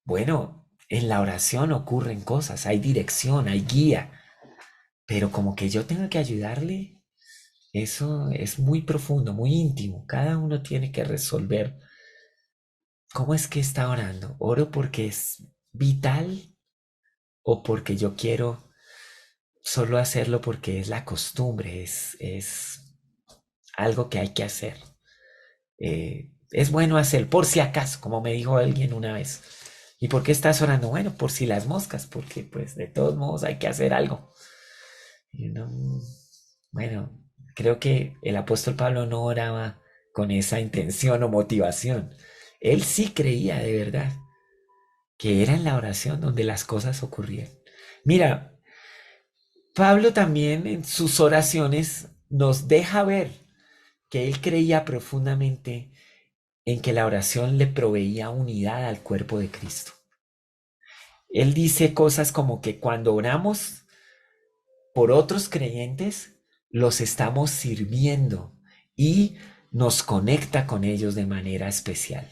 Bueno, en la oración ocurren cosas, hay dirección, hay guía, pero como que yo tenga que ayudarle, eso es muy profundo, muy íntimo. Cada uno tiene que resolver cómo es que está orando. ¿Oro porque es vital o porque yo quiero solo hacerlo porque es la costumbre, es algo que hay que hacer? Es bueno hacer por si acaso, como me dijo alguien una vez. ¿Y por qué estás orando? Bueno, por si las moscas, porque pues de todos modos hay que hacer algo. Y bueno, creo que el apóstol Pablo no oraba con esa intención o motivación. Él sí creía de verdad que era en la oración donde las cosas ocurrían. Mira, Pablo también en sus oraciones nos deja ver que él creía profundamente en que la oración le proveía unidad al cuerpo de Cristo. Él dice cosas como que cuando oramos por otros creyentes, los estamos sirviendo y nos conecta con ellos de manera especial.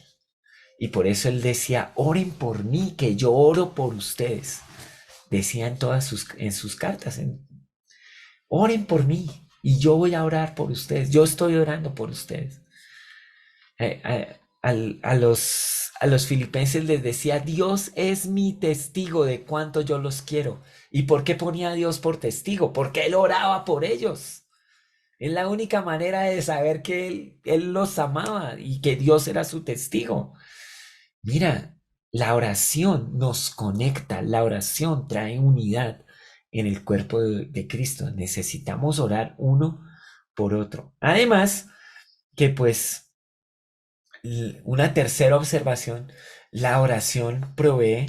Y por eso él decía: oren por mí, que yo oro por ustedes. Decía en sus cartas: oren por mí y yo voy a orar por ustedes. Yo estoy orando por ustedes. A los filipenses les decía: Dios es mi testigo de cuánto yo los quiero. ¿Y por qué ponía a Dios por testigo? Porque él oraba por ellos. Es la única manera de saber que él los amaba y que Dios era su testigo. Mira, la oración nos conecta, la oración trae unidad en el cuerpo de Cristo. Necesitamos orar uno por otro. Además, que pues una tercera observación, la oración provee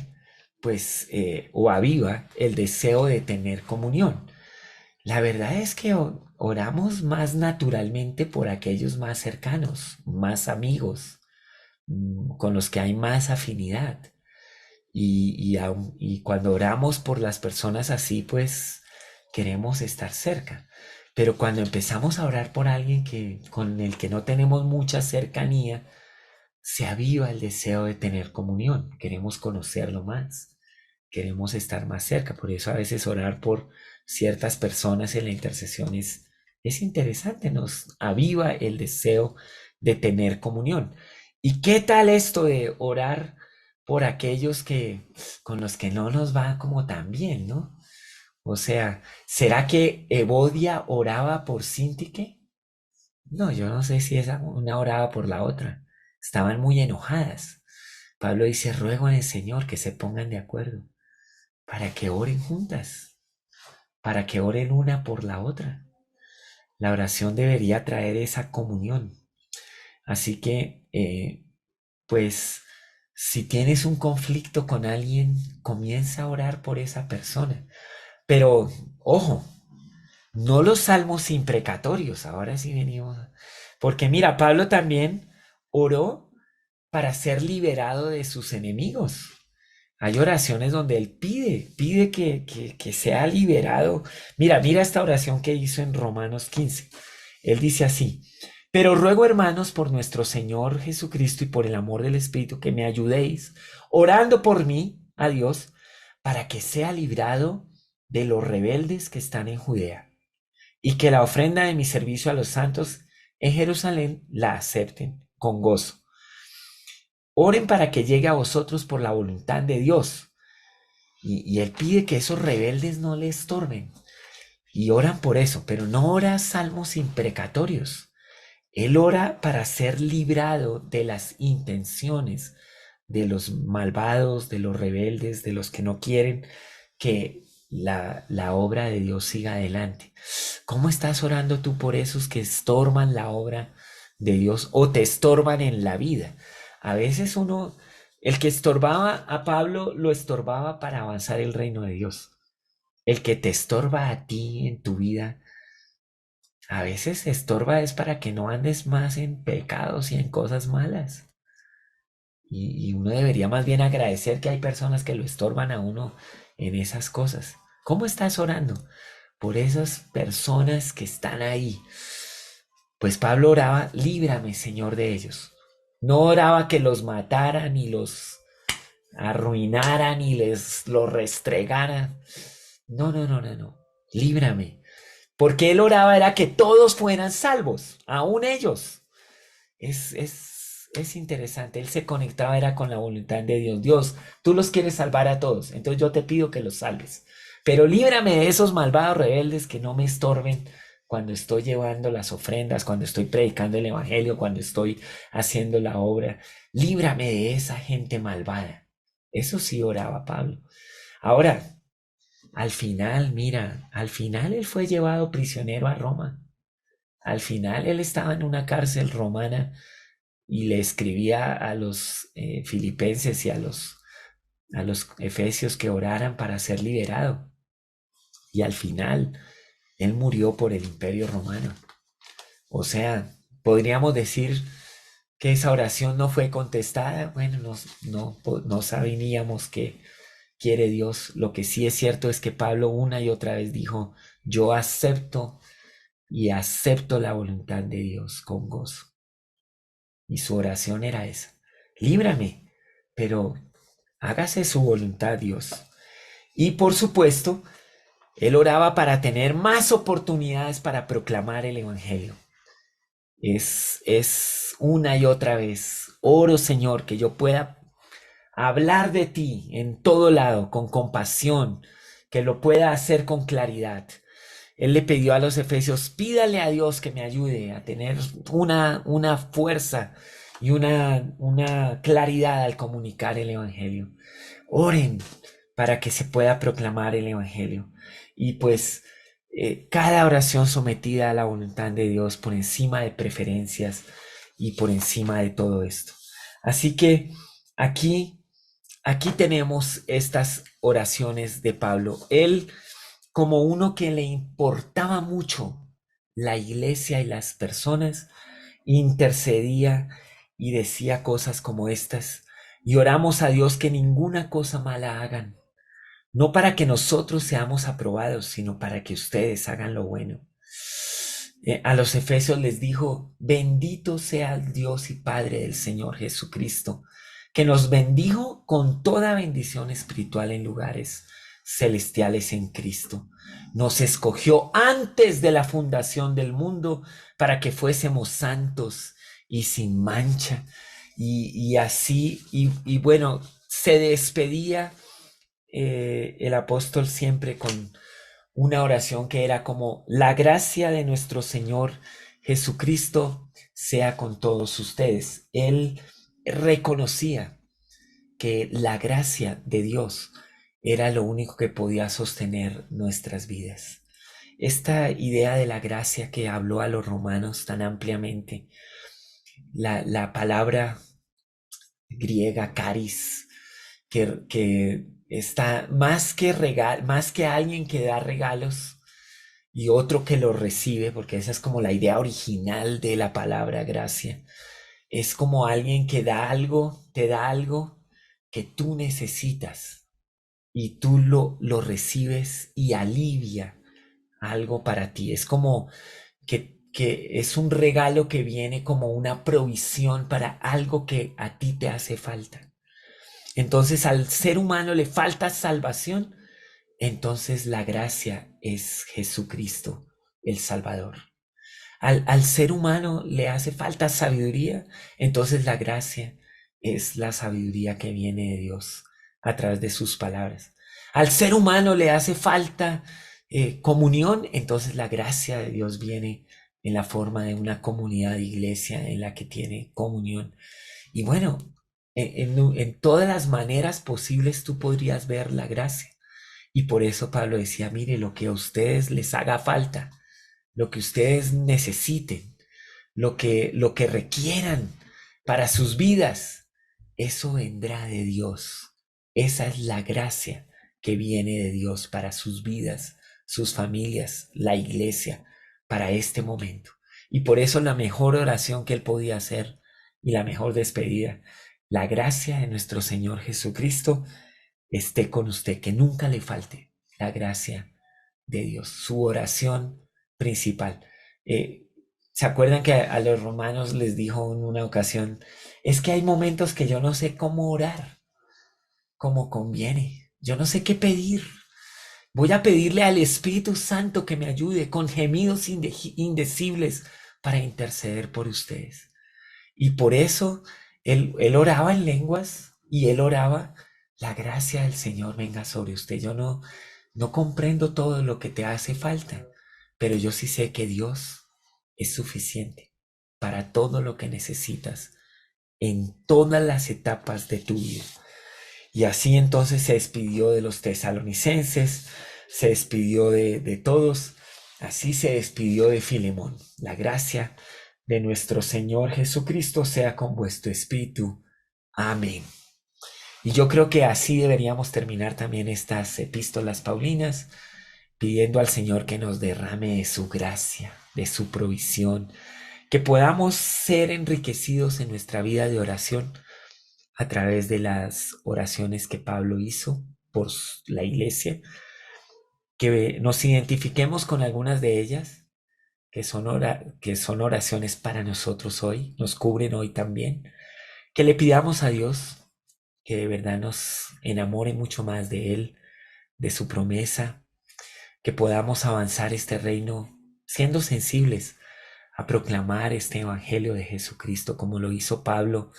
pues o aviva el deseo de tener comunión. La verdad es que oramos más naturalmente por aquellos más cercanos, más amigos, con los que hay más afinidad. Y cuando oramos por las personas así, pues queremos estar cerca. Pero cuando empezamos a orar por alguien con el que no tenemos mucha cercanía, se aviva el deseo de tener comunión. Queremos conocerlo más, queremos estar más cerca. Por eso a veces orar por ciertas personas en la intercesión es interesante, nos aviva el deseo de tener comunión. ¿Y qué tal esto de orar por aquellos con los que no nos va como tan bien, ¿no? O sea, ¿será que Evodia oraba por Sintique? No, yo no sé si esa una oraba por la otra. Estaban muy enojadas. Pablo dice, ruego en el Señor que se pongan de acuerdo para que oren juntas, para que oren una por la otra. La oración debería traer esa comunión. Así que, pues, si tienes un conflicto con alguien, comienza a orar por esa persona. Pero, ojo, no los salmos imprecatorios, ahora sí venimos. Porque mira, Pablo también oró para ser liberado de sus enemigos. Hay oraciones donde él pide que sea liberado. Mira esta oración que hizo en Romanos 15. Él dice así, pero ruego hermanos por nuestro Señor Jesucristo y por el amor del Espíritu que me ayudéis, orando por mí a Dios, para que sea librado de los rebeldes que están en Judea y que la ofrenda de mi servicio a los santos en Jerusalén la acepten con gozo. Oren para que llegue a vosotros por la voluntad de Dios. Y él pide que esos rebeldes no le estorben. Y oran por eso, pero no ora salmos imprecatorios. Él ora para ser librado de las intenciones de los malvados, de los rebeldes, de los que no quieren que la obra de Dios siga adelante. ¿Cómo estás orando tú por esos que estorban la obra de Dios o te estorban en la vida? A veces el que estorbaba a Pablo, lo estorbaba para avanzar el reino de Dios. El que te estorba a ti en tu vida, a veces estorba es para que no andes más en pecados y en cosas malas. Y uno debería más bien agradecer que hay personas que lo estorban a uno en esas cosas. ¿Cómo estás orando por esas personas que están ahí? Pues Pablo oraba, líbrame, Señor, de ellos. No oraba que los mataran y los arruinaran y los restregaran. No, no, no, no, no. Líbrame. Porque él oraba era que todos fueran salvos, aún ellos. Es interesante. Él se conectaba era con la voluntad de Dios. Dios, tú los quieres salvar a todos. Entonces yo te pido que los salves. Pero líbrame de esos malvados rebeldes que no me estorben cuando estoy llevando las ofrendas, cuando estoy predicando el evangelio, cuando estoy haciendo la obra. Líbrame de esa gente malvada. Eso sí oraba Pablo. Ahora, al final, mira, al final él fue llevado prisionero a Roma. Al final él estaba en una cárcel romana y le escribía a los filipenses y a los efesios que oraran para ser liberado. Y al final él murió por el imperio romano. O sea, podríamos decir que esa oración no fue contestada. Bueno, no sabíamos qué quiere Dios. Lo que sí es cierto es que Pablo una y otra vez dijo, yo acepto y acepto la voluntad de Dios con gozo. Y su oración era esa, líbrame, pero hágase su voluntad, Dios. Y por supuesto, él oraba para tener más oportunidades para proclamar el Evangelio. Es una y otra vez, oro Señor, que yo pueda hablar de ti en todo lado, con compasión, que lo pueda hacer con claridad. Él le pidió a los efesios, pídale a Dios que me ayude a tener una fuerza y una claridad al comunicar el evangelio. Oren para que se pueda proclamar el evangelio. Y pues cada oración sometida a la voluntad de Dios por encima de preferencias y por encima de todo esto. Así que aquí tenemos estas oraciones de Pablo. Él, como uno que le importaba mucho la iglesia y las personas, intercedía y decía cosas como estas. Y oramos a Dios que ninguna cosa mala hagan, no para que nosotros seamos aprobados, sino para que ustedes hagan lo bueno. A los efesios les dijo, bendito sea el Dios y Padre del Señor Jesucristo, que nos bendijo con toda bendición espiritual en lugares celestiales en Cristo. Nos escogió antes de la fundación del mundo para que fuésemos santos y sin mancha. Y así, y bueno, se despedía el apóstol siempre con una oración que era como, la gracia de nuestro Señor Jesucristo sea con todos ustedes. Él reconocía que la gracia de Dios era lo único que podía sostener nuestras vidas. Esta idea de la gracia que habló a los romanos tan ampliamente, la palabra griega caris, que está más que alguien que da regalos y otro que los recibe, porque esa es como la idea original de la palabra gracia. Es como alguien que te da algo que tú necesitas y tú lo recibes y alivia algo para ti. Es como que es un regalo que viene como una provisión para algo que a ti te hace falta. Entonces al ser humano le falta salvación, entonces la gracia es Jesucristo, el Salvador. Al ser humano le hace falta sabiduría, entonces la gracia es la sabiduría que viene de Dios a través de sus palabras. Al ser humano le hace falta comunión, entonces la gracia de Dios viene en la forma de una comunidad de iglesia en la que tiene comunión. Y bueno, en todas las maneras posibles tú podrías ver la gracia. Y por eso Pablo decía, mire, lo que a ustedes les haga falta, lo que ustedes necesiten, lo que requieran para sus vidas, eso vendrá de Dios. Esa es la gracia que viene de Dios para sus vidas, sus familias, la iglesia, para este momento. Y por eso la mejor oración que él podía hacer y la mejor despedida, la gracia de nuestro Señor Jesucristo esté con usted, que nunca le falte la gracia de Dios, su oración principal. ¿Se acuerdan que a los romanos les dijo en una ocasión, es que hay momentos que yo no sé cómo orar, como conviene, yo no sé qué pedir? Voy a pedirle al Espíritu Santo que me ayude con gemidos indecibles para interceder por ustedes. Y por eso él oraba en lenguas y él oraba, la gracia del Señor venga sobre usted. Yo no comprendo todo lo que te hace falta, pero yo sí sé que Dios es suficiente para todo lo que necesitas en todas las etapas de tu vida. Y así entonces se despidió de los tesalonicenses, se despidió de todos, así se despidió de Filemón. La gracia de nuestro Señor Jesucristo sea con vuestro espíritu. Amén. Y yo creo que así deberíamos terminar también estas epístolas paulinas, pidiendo al Señor que nos derrame de su gracia, de su provisión, que podamos ser enriquecidos en nuestra vida de oración a través de las oraciones que Pablo hizo por la iglesia, que nos identifiquemos con algunas de ellas, que son oraciones para nosotros hoy, nos cubren hoy también, que le pidamos a Dios que de verdad nos enamore mucho más de Él, de su promesa, que podamos avanzar este reino siendo sensibles a proclamar este evangelio de Jesucristo como lo hizo Pablo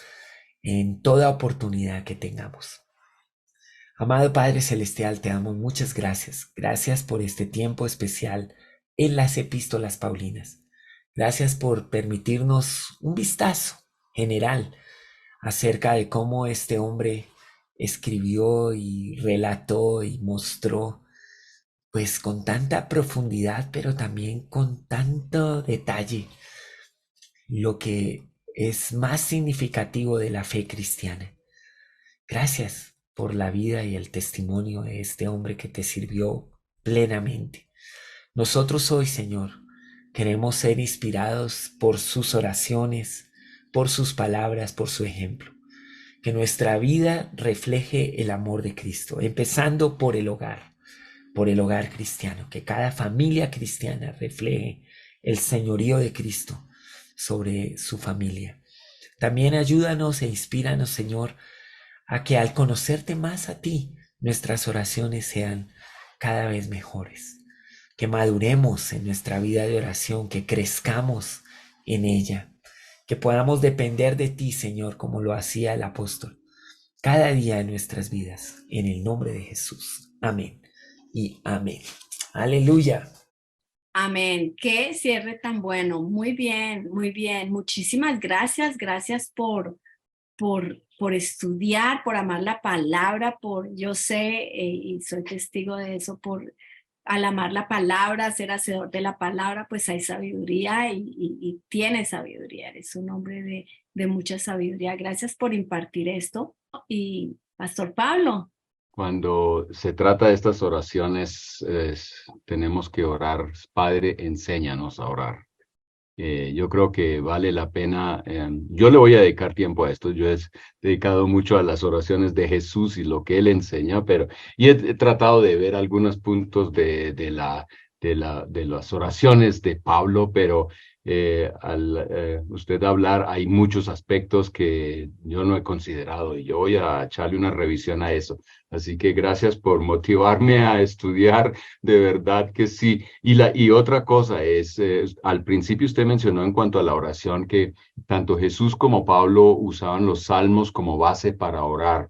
en toda oportunidad que tengamos. Amado Padre Celestial, te damos muchas gracias. Gracias por este tiempo especial en las epístolas paulinas. Gracias por permitirnos un vistazo general acerca de cómo este hombre escribió y relató y mostró, pues con tanta profundidad, pero también con tanto detalle, lo que es más significativo de la fe cristiana. Gracias por la vida y el testimonio de este hombre que te sirvió plenamente. Nosotros hoy, Señor, queremos ser inspirados por sus oraciones, por sus palabras, por su ejemplo. Que nuestra vida refleje el amor de Cristo, empezando por el hogar cristiano. Que cada familia cristiana refleje el señorío de Cristo sobre su familia. También ayúdanos e inspíranos, Señor, a que al conocerte más a ti, nuestras oraciones sean cada vez mejores. Que maduremos en nuestra vida de oración, que crezcamos en ella, que podamos depender de ti, Señor, como lo hacía el apóstol, cada día de nuestras vidas, en el nombre de Jesús. Amén y amén. Aleluya. Amén. Qué cierre tan bueno. Muy bien, muy bien. Muchísimas gracias. Gracias por estudiar, por amar la palabra, yo sé, y soy testigo de eso, al amar la palabra, ser hacedor de la palabra, pues hay sabiduría y tienes sabiduría. Eres un hombre de mucha sabiduría. Gracias por impartir esto. Y Pastor Pablo. Cuando se trata de estas oraciones, tenemos que orar. Padre, enséñanos a orar. Yo creo que vale la pena. Yo le voy a dedicar tiempo a esto. Yo he dedicado mucho a las oraciones de Jesús y lo que él enseña, y he tratado de ver algunos puntos de las oraciones de Pablo, pero al usted hablar, hay muchos aspectos que yo no he considerado y yo voy a echarle una revisión a eso. Así que gracias por motivarme a estudiar, de verdad que sí. Y otra cosa es, al principio usted mencionó en cuanto a la oración que tanto Jesús como Pablo usaban los salmos como base para orar.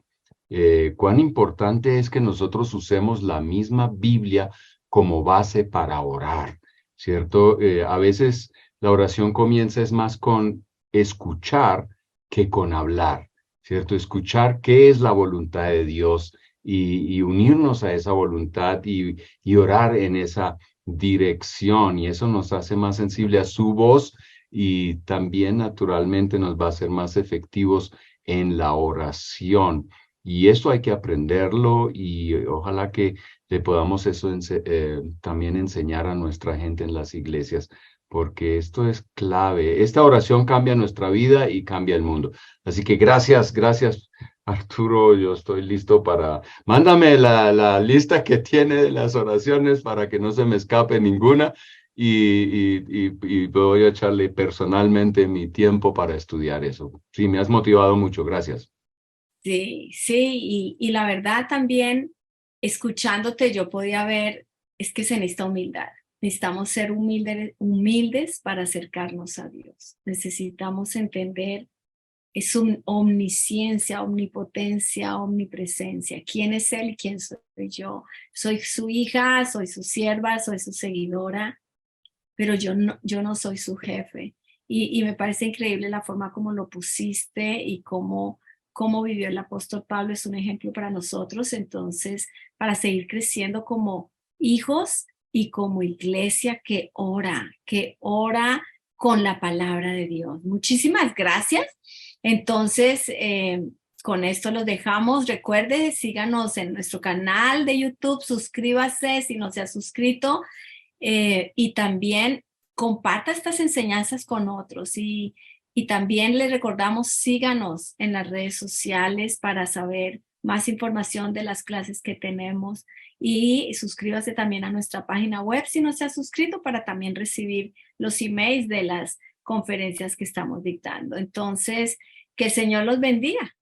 Cuán importante es que nosotros usemos la misma Biblia como base para orar, ¿cierto? A veces la oración comienza es más con escuchar que con hablar, ¿cierto? Escuchar qué es la voluntad de Dios y unirnos a esa voluntad y orar en esa dirección, y eso nos hace más sensible a su voz y también naturalmente nos va a hacer más efectivos en la oración. Y eso hay que aprenderlo y ojalá que le podamos eso también enseñar a nuestra gente en las iglesias, porque esto es clave. Esta oración cambia nuestra vida y cambia el mundo. Así que gracias, gracias, Arturo. Yo estoy listo para... Mándame la lista que tiene de las oraciones para que no se me escape ninguna y voy a echarle personalmente mi tiempo para estudiar eso. Sí, me has motivado mucho. Gracias. Sí, sí, y la verdad también, escuchándote, yo podía ver, es que se necesita humildad. Necesitamos ser humildes para acercarnos a Dios. Necesitamos entender su omnisciencia, omnipotencia, omnipresencia. ¿Quién es Él y quién soy yo? Soy su hija, soy su sierva, soy su seguidora, pero yo no soy su jefe. Y me parece increíble la forma como lo pusiste y cómo vivió el apóstol Pablo. Es un ejemplo para nosotros, entonces, para seguir creciendo como hijos y como iglesia que ora con la palabra de Dios. Muchísimas gracias. Entonces, con esto los dejamos. Recuerde, síganos en nuestro canal de YouTube, suscríbase si no se ha suscrito. Y también comparta estas enseñanzas con otros y también les recordamos síganos en las redes sociales para saber más información de las clases que tenemos y suscríbase también a nuestra página web si no se ha suscrito para también recibir los emails de las conferencias que estamos dictando. Entonces, que el Señor los bendiga.